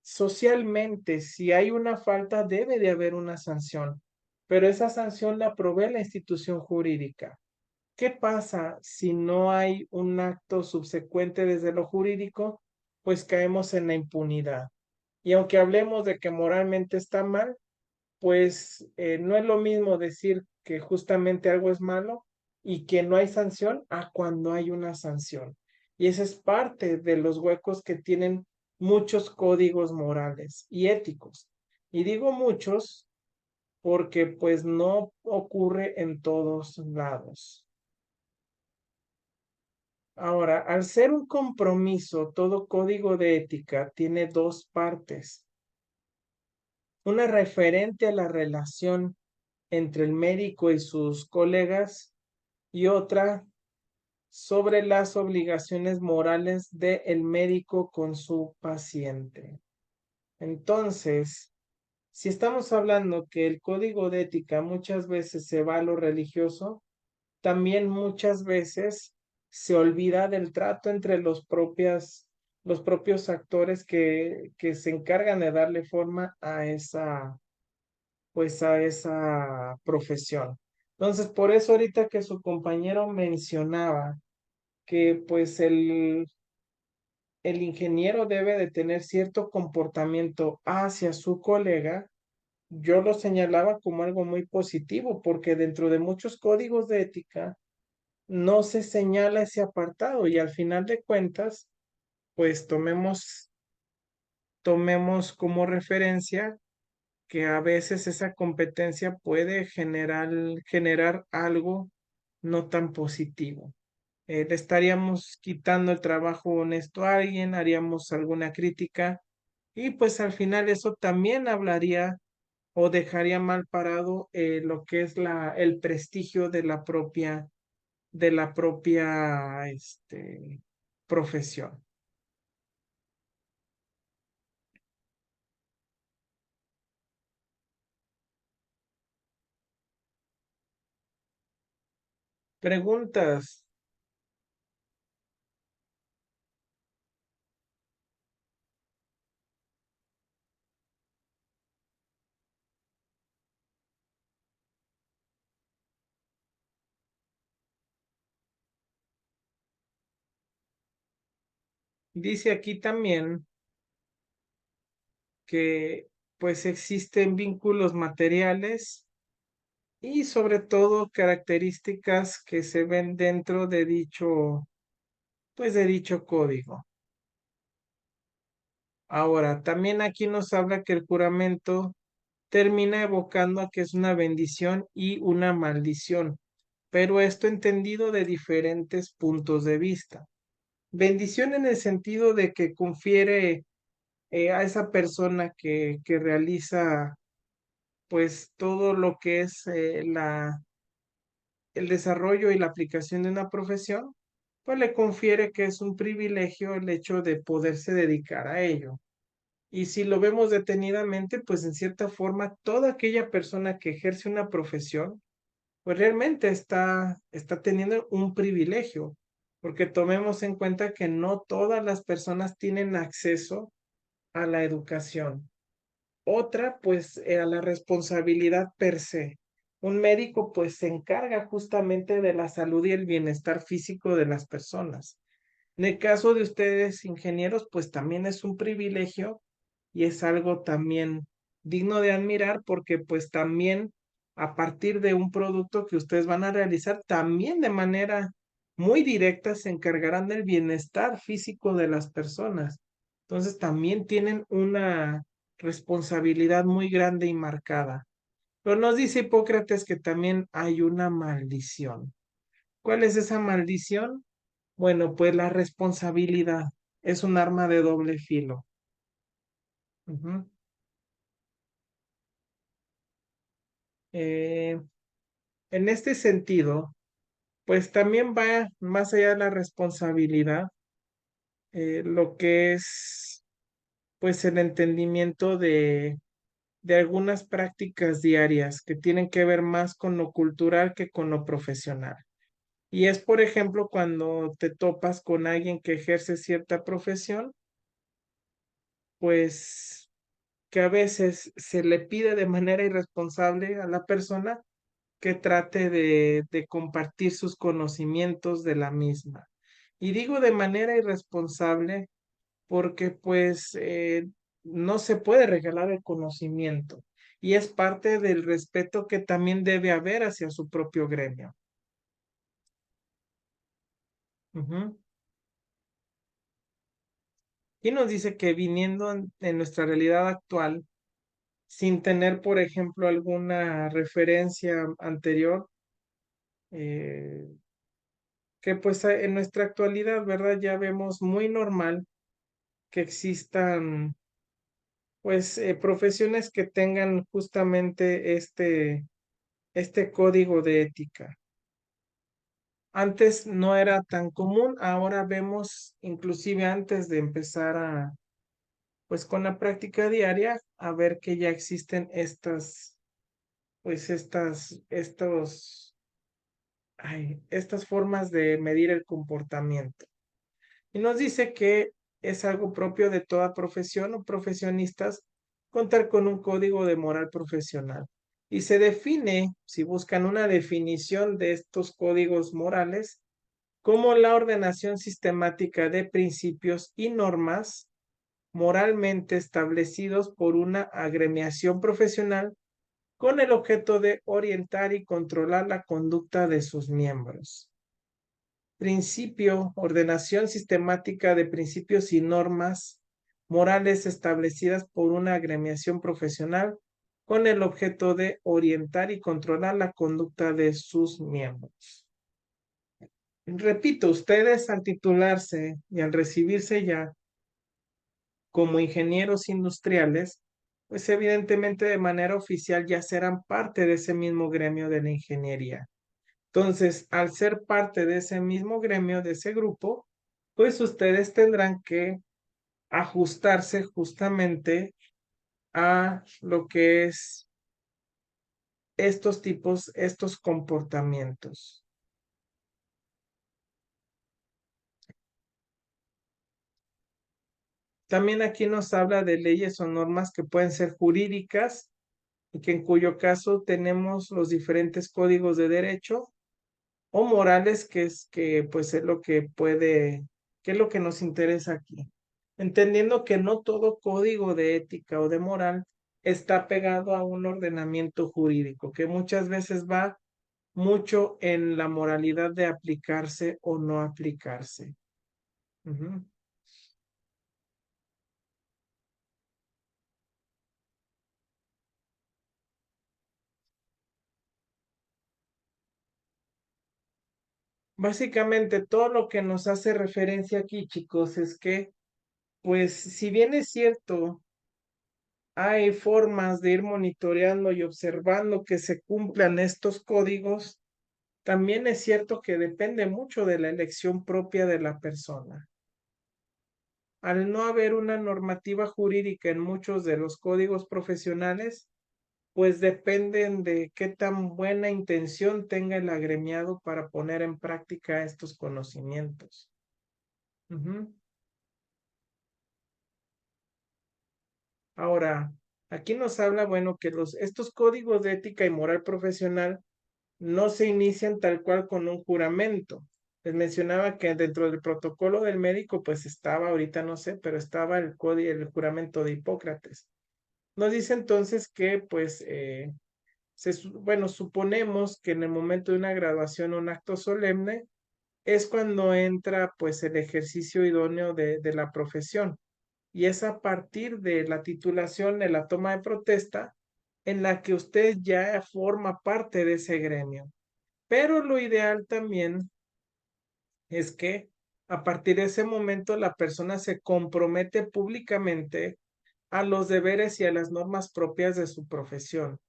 Speaker 1: Socialmente, si hay una falta, debe de haber una sanción, pero esa sanción la provee la institución jurídica. ¿Qué pasa si no hay un acto subsecuente desde lo jurídico? Pues caemos en la impunidad. Y aunque hablemos de que moralmente está mal, pues no es lo mismo decir que justamente algo es malo y que no hay sanción a cuando hay una sanción. Y esa es parte de los huecos que tienen muchos códigos morales y éticos. Y digo muchos porque pues no ocurre en todos lados. Ahora, al ser un compromiso, todo código de ética tiene dos partes. Una referente a la relación entre el médico y sus colegas y otra sobre las obligaciones morales del médico con su paciente. Entonces, si estamos hablando que el código de ética muchas veces se va a lo religioso, también muchas veces se olvida del trato entre los propios actores que se encargan de darle forma a pues a esa profesión. Entonces, por eso ahorita que su compañero mencionaba que pues el ingeniero debe de tener cierto comportamiento hacia su colega, yo lo señalaba como algo muy positivo, porque dentro de muchos códigos de ética no se señala ese apartado y al final de cuentas, pues tomemos como referencia que a veces esa competencia puede generar algo no tan positivo. Le estaríamos quitando el trabajo honesto a alguien, haríamos alguna crítica y pues al final eso también hablaría o dejaría mal parado lo que es el prestigio de la propia profesión. Preguntas. Dice aquí también que pues existen vínculos materiales y sobre todo características que se ven dentro de pues de dicho código. Ahora, también aquí nos habla que el juramento termina evocando a que es una bendición y una maldición, pero esto entendido de diferentes puntos de vista. Bendición en el sentido de que confiere a esa persona que realiza pues todo lo que es el desarrollo y la aplicación de una profesión, pues le confiere que es un privilegio el hecho de poderse dedicar a ello. Y si lo vemos detenidamente, pues en cierta forma, toda aquella persona que ejerce una profesión, pues realmente está teniendo un privilegio, porque tomemos en cuenta que no todas las personas tienen acceso a la educación. Otra, pues, a la responsabilidad per se. Un médico, pues, se encarga justamente de la salud y el bienestar físico de las personas. En el caso de ustedes, ingenieros, pues también es un privilegio y es algo también digno de admirar porque pues también a partir de un producto que ustedes van a realizar, también de manera muy directa se encargarán del bienestar físico de las personas. Entonces también tienen una responsabilidad muy grande y marcada. Pero nos dice Hipócrates que también hay una maldición. ¿Cuál es esa maldición? Bueno, pues la responsabilidad es un arma de doble filo. Ujú. Eh, en este sentido, pues también va más allá de la responsabilidad, lo que es pues el entendimiento de algunas prácticas diarias que tienen que ver más con lo cultural que con lo profesional. Y es, por ejemplo, cuando te topas con alguien que ejerce cierta profesión, pues que a veces se le pide de manera irresponsable a la persona que trate de compartir sus conocimientos de la misma. Y digo de manera irresponsable porque pues no se puede regalar el conocimiento y es parte del respeto que también debe haber hacia su propio gremio. Ujú. Y nos dice que viniendo en nuestra realidad actual, sin tener, por ejemplo, alguna referencia anterior, eh, que pues en nuestra actualidad, ¿verdad? Ya vemos muy normal que existan pues profesiones que tengan justamente este código de ética. Antes no era tan común, ahora vemos inclusive antes de empezar pues con la práctica diaria, a ver que ya existen pues estas formas de medir el comportamiento. Y nos dice que es algo propio de toda profesión o profesionistas contar con un código de moral profesional. Y se define, si buscan una definición de estos códigos morales, como la ordenación sistemática de principios y normas moralmente establecidos por una agremiación profesional con el objeto de orientar y controlar la conducta de sus miembros. Principio, ordenación sistemática de principios y normas morales establecidas por una agremiación profesional con el objeto de orientar y controlar la conducta de sus miembros. Repito, ustedes al titularse y al recibirse ya como ingenieros industriales, pues evidentemente de manera oficial ya serán parte de ese mismo gremio de la ingeniería. Entonces, al ser parte de ese mismo gremio, de ese grupo, pues ustedes tendrán que ajustarse justamente a lo que es estos tipos, estos comportamientos. También aquí nos habla de leyes o normas que pueden ser jurídicas y que en cuyo caso tenemos los diferentes códigos de derecho o morales, que es que pues es lo que puede, que es lo que nos interesa aquí. Entendiendo que no todo código de ética o de moral está pegado a un ordenamiento jurídico, que muchas veces va mucho en la moralidad de aplicarse o no aplicarse. Ujú. Básicamente todo lo que nos hace referencia aquí, chicos, es que, pues, si bien es cierto, hay formas de ir monitoreando y observando que se cumplan estos códigos, también es cierto que depende mucho de la elección propia de la persona. Al no haber una normativa jurídica en muchos de los códigos profesionales, pues dependen de qué tan buena intención tenga el agremiado para poner en práctica estos conocimientos. Ujú. Ahora, aquí nos habla, bueno, que estos códigos de ética y moral profesional no se inician tal cual con un juramento. Les mencionaba que dentro del protocolo del médico, pues estaba, ahorita no sé, pero estaba el código, el juramento de Hipócrates. Nos dice entonces que, pues, bueno, suponemos que en el momento de una graduación o un acto solemne es cuando entra, pues, el ejercicio idóneo de la profesión. Y es a partir de la titulación, de la toma de protesta, en la que usted ya forma parte de ese gremio. Pero lo ideal también es que a partir de ese momento la persona se compromete públicamente a los deberes y a las normas propias de su profesión.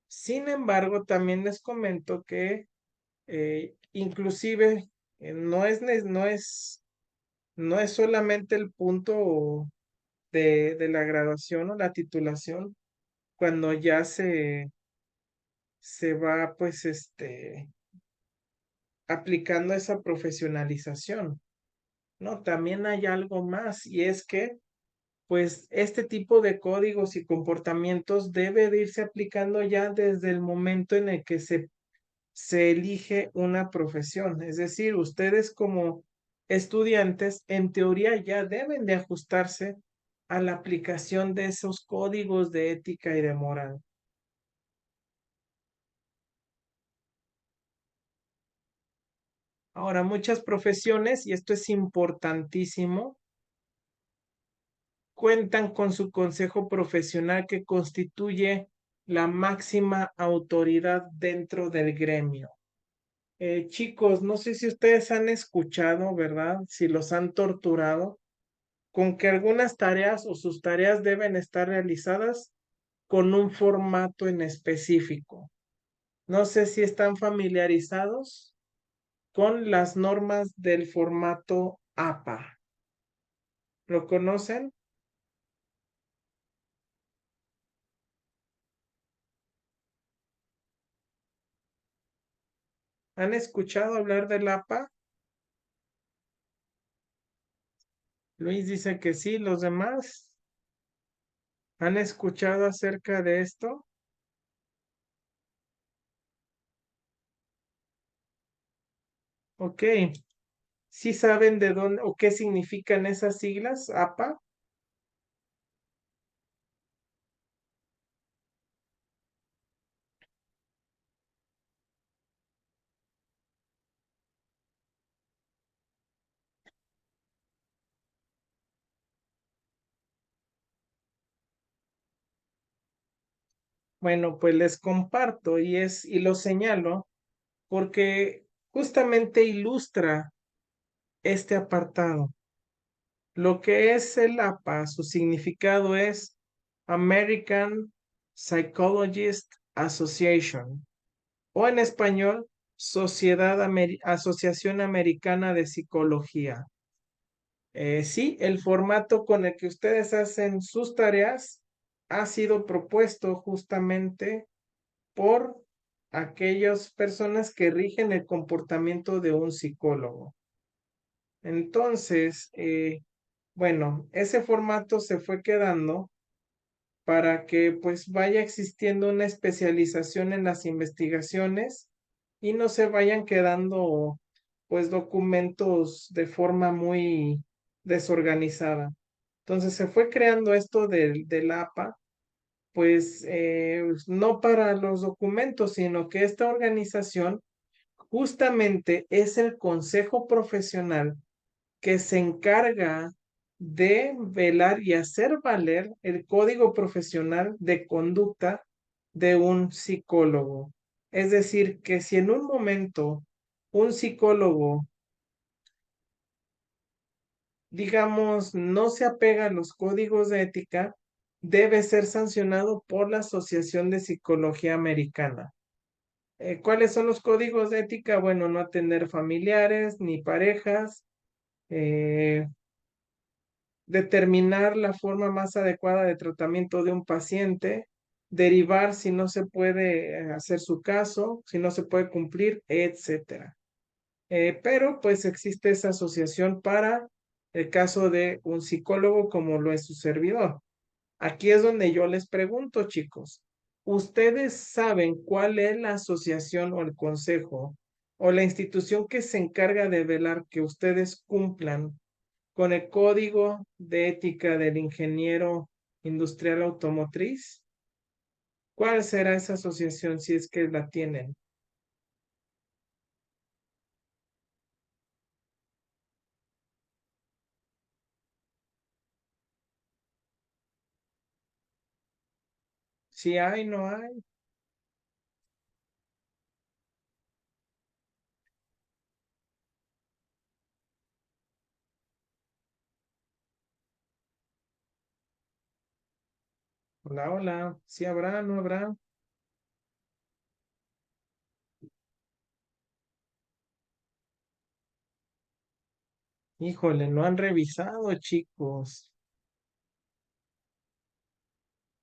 Speaker 1: Sin embargo, también les comento que inclusive no es solamente el punto de la graduación o la titulación cuando ya se va pues aplicando esa profesionalización. No, también hay algo más y es que, pues, este tipo de códigos y comportamientos debe de irse aplicando ya desde el momento en el que se elige una profesión. Es decir, ustedes como estudiantes, en teoría, ya deben de ajustarse a la aplicación de esos códigos de ética y de moral. Ahora, muchas profesiones, y esto es importantísimo, cuentan con su consejo profesional que constituye la máxima autoridad dentro del gremio. Chicos, no sé si ustedes han escuchado, ¿verdad? Si los han torturado, con que algunas tareas o sus tareas deben estar realizadas con un formato en específico. No sé si están familiarizados con las normas del formato APA. ¿Lo conocen? ¿Han escuchado hablar del APA? Luis dice que sí. ¿Los demás han escuchado acerca de esto? Ok. ¿Sí saben de dónde o qué significan esas siglas, APA? Bueno, pues les comparto y lo señalo porque justamente ilustra este apartado. Lo que es el APA, su significado es American Psychologist Association, o en español, Asociación Americana de Psicología. Sí, el formato con el que ustedes hacen sus tareas ha sido propuesto justamente por aquellas personas que rigen el comportamiento de un psicólogo. Entonces, bueno, ese formato se fue quedando para que pues vaya existiendo una especialización en las investigaciones y no se vayan quedando pues documentos de forma muy desorganizada. Entonces se fue creando esto del APA, pues no para los documentos, sino que esta organización justamente es el consejo profesional que se encarga de velar y hacer valer el código profesional de conducta de un psicólogo. Es decir, que si en un momento un psicólogo, digamos, no se apega a los códigos de ética, debe ser sancionado por la Asociación de Psicología Americana. ¿Cuáles son los códigos de ética? Bueno, no tener familiares ni parejas, eh, determinar la forma más adecuada de tratamiento de un paciente, derivar si no se puede hacer su caso, si no se puede cumplir, etcétera. Pero pues existe esa asociación para el caso de un psicólogo como lo es su servidor. Aquí es donde yo les pregunto, chicos, ¿ustedes saben cuál es la asociación o el consejo o la institución que se encarga de velar que ustedes cumplan con el código de ética del ingeniero industrial automotriz? ¿Cuál será esa asociación si es que la tienen? Si hay, no hay. Hola, hola. Si habrá, no habrá. Híjole, no han revisado, chicos.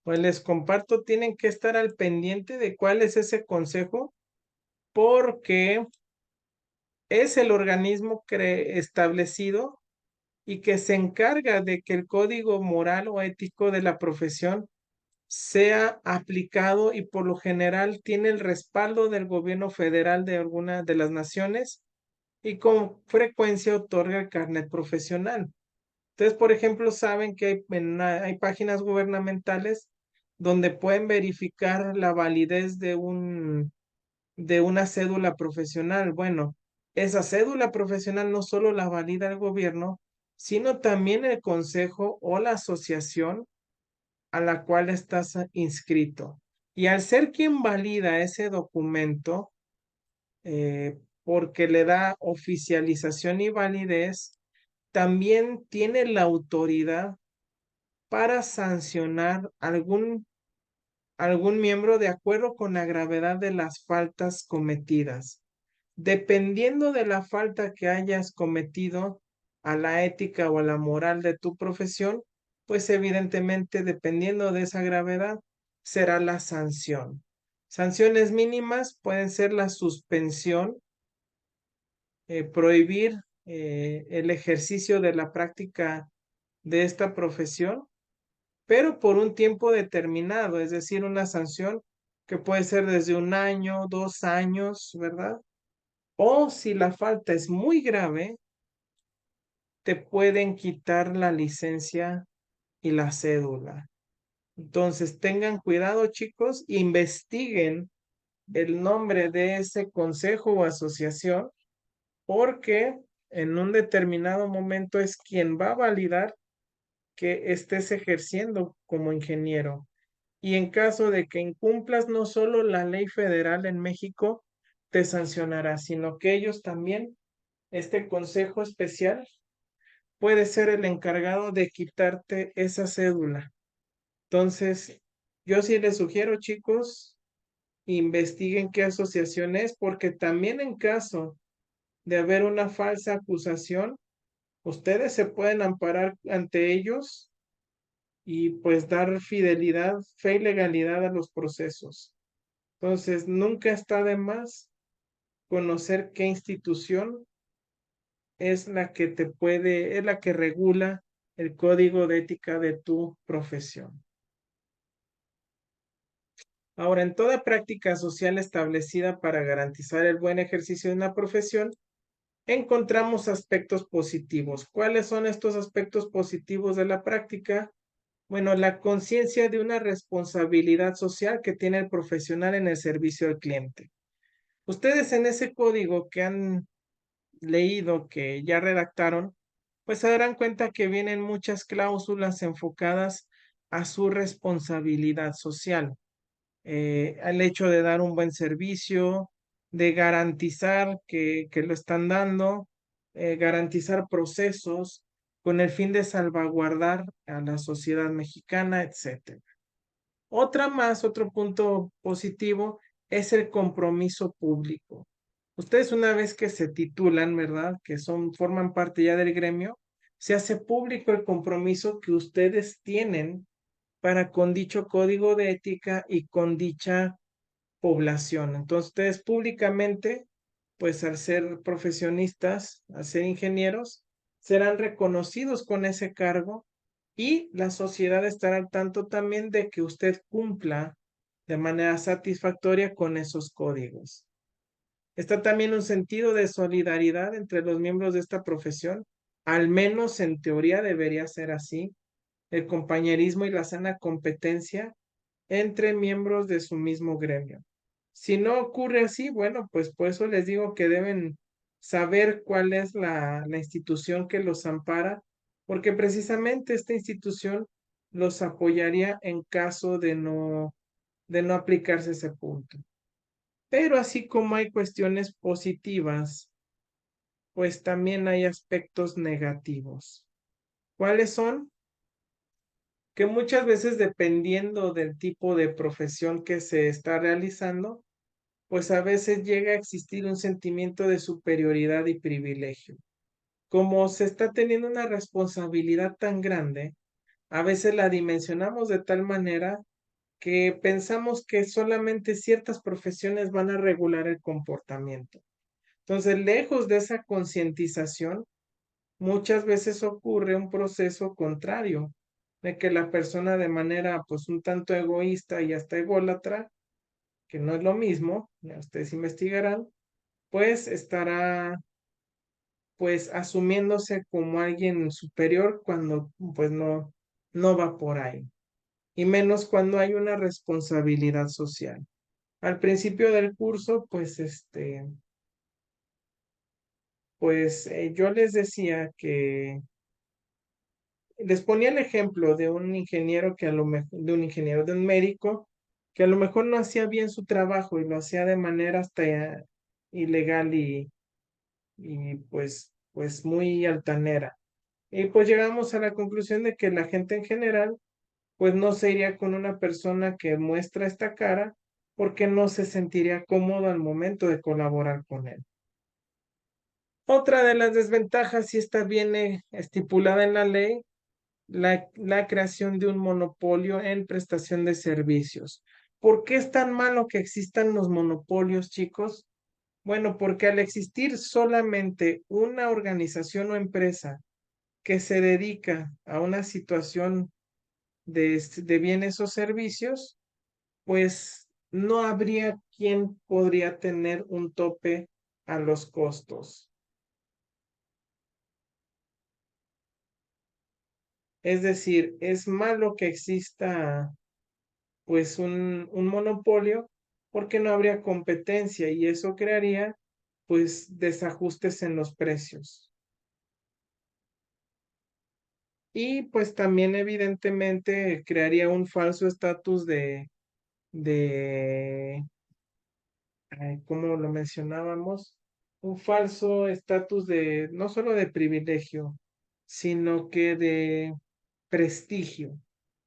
Speaker 1: Pues les comparto, tienen que estar al pendiente de cuál es ese consejo, porque es el organismo establecido y que se encarga de que el código moral o ético de la profesión sea aplicado y por lo general tiene el respaldo del gobierno federal de alguna de las naciones y con frecuencia otorga el carnet profesional. Entonces, por ejemplo, saben que hay páginas gubernamentales donde pueden verificar la validez de una cédula profesional. Bueno, esa cédula profesional no solo la valida el gobierno, sino también el consejo o la asociación a la cual estás inscrito. Y al ser quien valida ese documento, porque le da oficialización y validez, también tiene la autoridad para sancionar algún miembro de acuerdo con la gravedad de las faltas cometidas. Dependiendo de la falta que hayas cometido a la ética o a la moral de tu profesión, pues evidentemente, dependiendo de esa gravedad, será la sanción. Sanciones mínimas pueden ser la suspensión, prohibir el ejercicio de la práctica de esta profesión, pero por un tiempo determinado, es decir, una sanción que puede ser desde 1 año, 2 años, ¿verdad? O si la falta es muy grave, te pueden quitar la licencia y la cédula. Entonces, tengan cuidado, chicos, investiguen el nombre de ese consejo o asociación, porque en un determinado momento es quien va a validar que estés ejerciendo como ingeniero. Y en caso de que incumplas no solo la ley federal en México, te sancionará, sino que ellos también, este consejo especial, puede ser el encargado de quitarte esa cédula. Entonces, yo sí les sugiero, chicos, investiguen qué asociación es, porque también en caso de haber una falsa acusación, ustedes se pueden amparar ante ellos y pues dar fidelidad, fe y legalidad a los procesos. Entonces, nunca está de más conocer qué institución es la que es la que regula el código de ética de tu profesión. Ahora, en toda práctica social establecida para garantizar el buen ejercicio de una profesión, encontramos aspectos positivos. ¿Cuáles son estos aspectos positivos de la práctica? Bueno, la conciencia de una responsabilidad social que tiene el profesional en el servicio al cliente. Ustedes en ese código que han leído, que ya redactaron, pues se darán cuenta que vienen muchas cláusulas enfocadas a su responsabilidad social, al hecho de dar un buen servicio, de garantizar que lo están dando, garantizar procesos con el fin de salvaguardar a la sociedad mexicana, etcétera. Otro punto positivo es el compromiso público. Ustedes una vez que se titulan, ¿verdad? Que forman parte ya del gremio, se hace público el compromiso que ustedes tienen para con dicho código de ética y con dicha población. Entonces, ustedes públicamente, pues al ser profesionistas, al ser ingenieros, serán reconocidos con ese cargo y la sociedad estará al tanto también de que usted cumpla de manera satisfactoria con esos códigos. Está también un sentido de solidaridad entre los miembros de esta profesión, al menos en teoría debería ser así, el compañerismo y la sana competencia entre miembros de su mismo gremio. Si no ocurre así, bueno, pues por eso les digo que deben saber cuál es la institución que los ampara, porque precisamente esta institución los apoyaría en caso de no aplicarse ese punto. Pero así como hay cuestiones positivas, pues también hay aspectos negativos. ¿Cuáles son? Que muchas veces dependiendo del tipo de profesión que se está realizando, pues a veces llega a existir un sentimiento de superioridad y privilegio. Como se está teniendo una responsabilidad tan grande, a veces la dimensionamos de tal manera que pensamos que solamente ciertas profesiones van a regular el comportamiento. Entonces, lejos de esa concientización, muchas veces ocurre un proceso contrario, de que la persona de manera pues un tanto egoísta y hasta ególatra, que no es lo mismo, ya ustedes investigarán, pues estará pues asumiéndose como alguien superior cuando pues no va por ahí. Y menos cuando hay una responsabilidad social. Al principio del curso, yo les decía que les ponía el ejemplo de un ingeniero que a lo mejor, de un ingeniero, de un médico, que a lo mejor no hacía bien su trabajo y lo hacía de manera hasta ilegal y pues muy altanera. Y pues llegamos a la conclusión de que la gente en general, pues no se iría con una persona que muestra esta cara porque no se sentiría cómodo al momento de colaborar con él. Otra de las desventajas, y esta viene estipulada en la ley, la creación de un monopolio en prestación de servicios. ¿Por qué es tan malo que existan los monopolios, chicos? Bueno, porque al existir solamente una organización o empresa que se dedica a una situación de bienes o servicios, pues no habría quien podría tener un tope a los costos. Es decir, es malo que exista pues un monopolio porque no habría competencia y eso crearía pues desajustes en los precios. Y pues también evidentemente crearía un falso estatus de, ¿cómo lo mencionábamos? Un falso estatus de, no solo de privilegio, sino que de prestigio.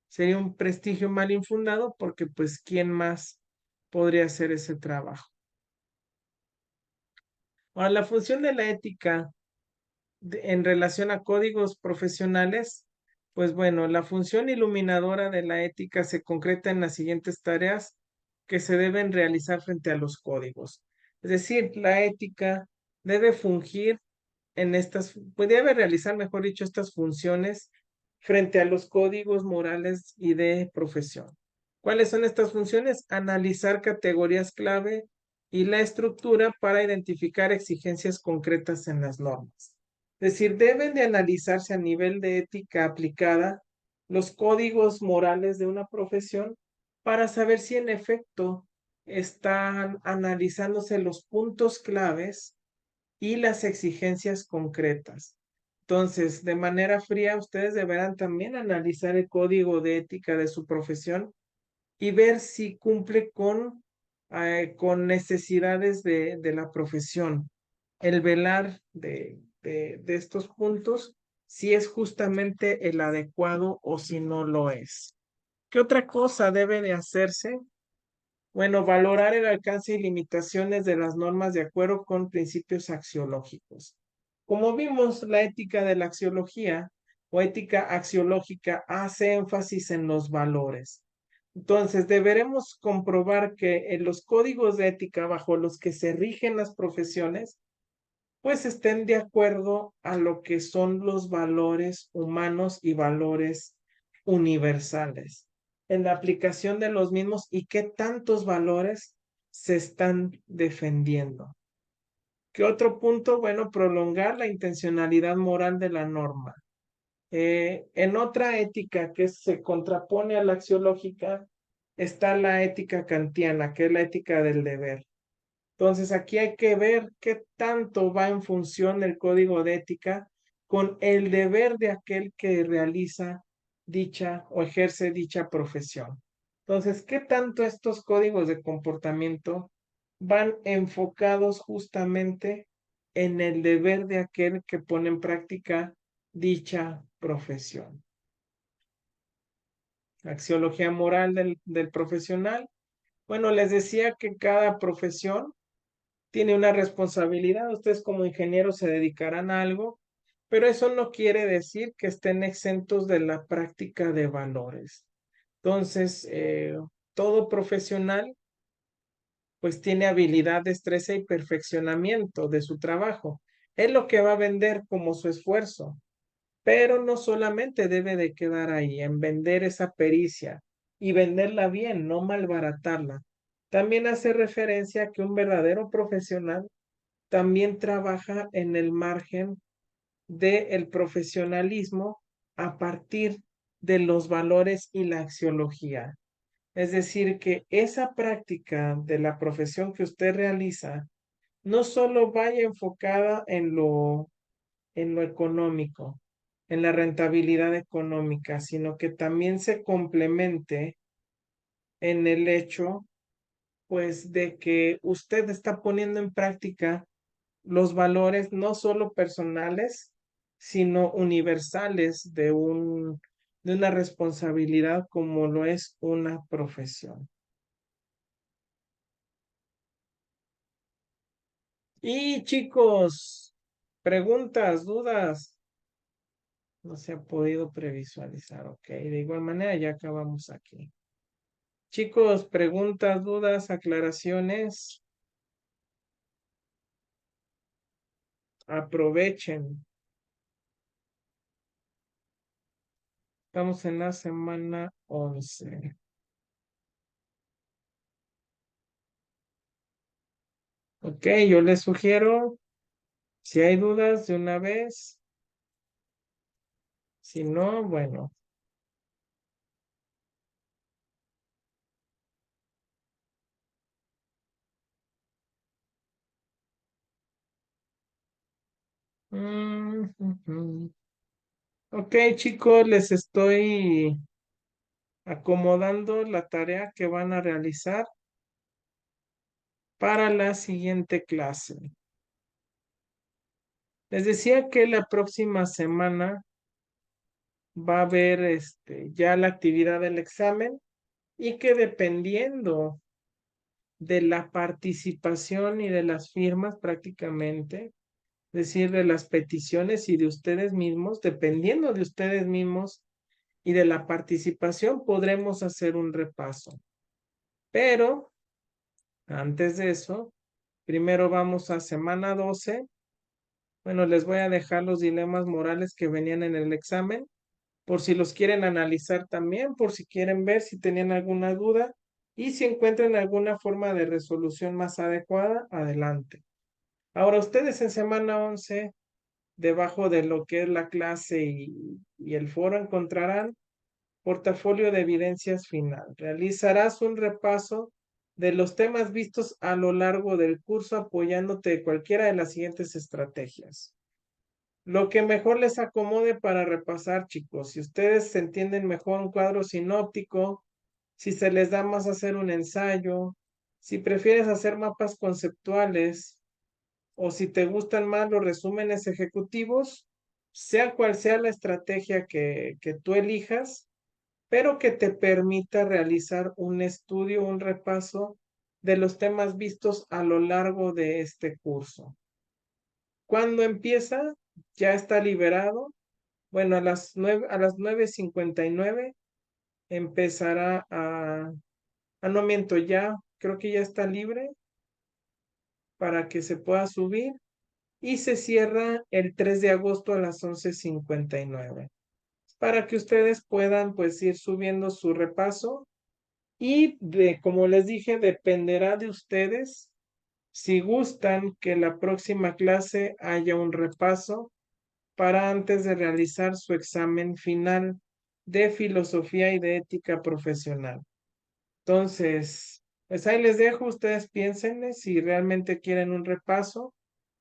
Speaker 1: Sería un prestigio mal infundado porque pues ¿quién más podría hacer ese trabajo? Ahora, la función de la ética en relación a códigos profesionales, pues bueno, la función iluminadora de la ética se concreta en las siguientes tareas que se deben realizar frente a los códigos. Es decir, la ética debe fungir en estas, pues debe realizar, mejor dicho, estas funciones frente a los códigos morales y de profesión. ¿Cuáles son estas funciones? Analizar categorías clave y la estructura para identificar exigencias concretas en las normas. Es decir, deben de analizarse a nivel de ética aplicada los códigos morales de una profesión para saber si en efecto están analizándose los puntos claves y las exigencias concretas. Entonces, de manera fría, ustedes deberán también analizar el código de ética de su profesión y ver si cumple con necesidades de la profesión. El velar de estos puntos, si es justamente el adecuado o si no lo es. ¿Qué otra cosa debe de hacerse? Bueno, valorar el alcance y limitaciones de las normas de acuerdo con principios axiológicos. Como vimos, la ética de la axiología o ética axiológica hace énfasis en los valores. Entonces, deberemos comprobar que en los códigos de ética bajo los que se rigen las profesiones, pues estén de acuerdo a lo que son los valores humanos y valores universales en la aplicación de los mismos y qué tantos valores se están defendiendo. ¿Qué otro punto? Bueno, prolongar la intencionalidad moral de la norma. En otra ética que se contrapone a la axiológica está la ética kantiana, que es la ética del deber. Entonces, aquí hay que ver qué tanto va en función el código de ética con el deber de aquel que realiza dicha o ejerce dicha profesión. Entonces, ¿qué tanto estos códigos de comportamiento van enfocados justamente en el deber de aquel que pone en práctica dicha profesión? Axiología moral del profesional. Bueno, les decía que cada profesión tiene una responsabilidad. Ustedes como ingenieros se dedicarán a algo, pero eso no quiere decir que estén exentos de la práctica de valores. Entonces, todo profesional pues tiene habilidad, destreza y perfeccionamiento de su trabajo. Es lo que va a vender como su esfuerzo, pero no solamente debe de quedar ahí en vender esa pericia y venderla bien, no malbaratarla. También hace referencia a que un verdadero profesional también trabaja en el margen del profesionalismo a partir de los valores y la axiología. Es decir, que esa práctica de la profesión que usted realiza no solo vaya enfocada en lo económico, en la rentabilidad económica, sino que también se complemente en el hecho, pues, de que usted está poniendo en práctica los valores no solo personales, sino universales de una responsabilidad como lo es una profesión. Y chicos, preguntas, dudas, no se ha podido previsualizar, ok. De igual manera, ya acabamos aquí. Chicos, preguntas, dudas, aclaraciones, aprovechen. Estamos en la semana 11. Ok, yo les sugiero, si hay dudas de una vez, si no, bueno. Ujú. Ok, chicos, les estoy acomodando la tarea que van a realizar para la siguiente clase. Les decía que la próxima semana va a haber ya la actividad del examen y que dependiendo de la participación y de las firmas prácticamente, es decir, de las peticiones y de ustedes mismos, dependiendo de ustedes mismos y de la participación, podremos hacer un repaso. Pero antes de eso, primero vamos a semana 12. Bueno, les voy a dejar los dilemas morales que venían en el examen, por si los quieren analizar también, por si quieren ver si tenían alguna duda y si encuentran alguna forma de resolución más adecuada, adelante. Ahora, ustedes en semana 11, debajo de lo que es la clase y el foro, encontrarán portafolio de evidencias final. Realizarás un repaso de los temas vistos a lo largo del curso apoyándote de cualquiera de las siguientes estrategias. Lo que mejor les acomode para repasar, chicos. Si ustedes se entienden mejor un cuadro sinóptico, si se les da más hacer un ensayo, si prefieres hacer mapas conceptuales o si te gustan más los resúmenes ejecutivos, sea cual sea la estrategia que tú elijas, pero que te permita realizar un estudio, un repaso de los temas vistos a lo largo de este curso. Cuando empieza, ya está liberado. Bueno, a las 9:59 empezará no miento, ya, creo que ya está libre para que se pueda subir y se cierra el 3 de agosto a las 11:59 para que ustedes puedan pues ir subiendo su repaso y como les dije, dependerá de ustedes si gustan que la próxima clase haya un repaso para antes de realizar su examen final de filosofía y de ética profesional. Entonces, pues ahí les dejo, ustedes piénsenle si realmente quieren un repaso,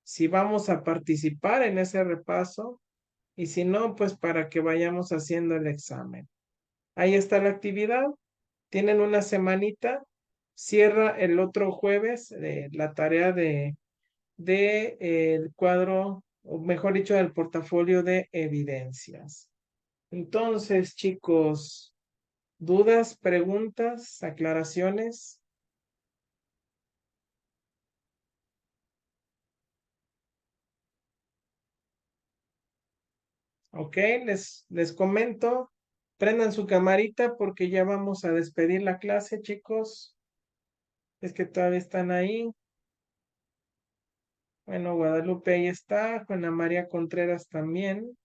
Speaker 1: si vamos a participar en ese repaso y si no, pues para que vayamos haciendo el examen. Ahí está la actividad, tienen una semanita, cierra el otro jueves la tarea el cuadro, o mejor dicho, del portafolio de evidencias. Entonces, chicos, ¿dudas, preguntas, aclaraciones? Ok, les comento, prendan su camarita porque ya vamos a despedir la clase, chicos. Es que todavía están ahí. Bueno, Guadalupe ahí está, Juana María Contreras también.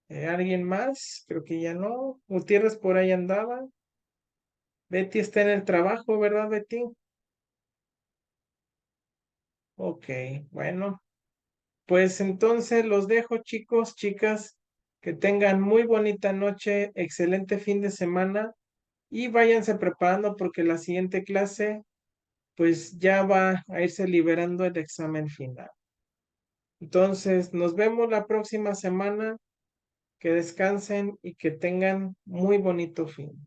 Speaker 1: ¿Alguien más? Creo que ya no. Gutiérrez por ahí andaba. Betty está en el trabajo, ¿verdad, Betty? Ok, bueno. Pues entonces los dejo, chicos, chicas. Que tengan muy bonita noche, excelente fin de semana y váyanse preparando porque la siguiente clase pues ya va a irse liberando el examen final. Entonces, nos vemos la próxima semana. Que descansen y que tengan muy bonito fin.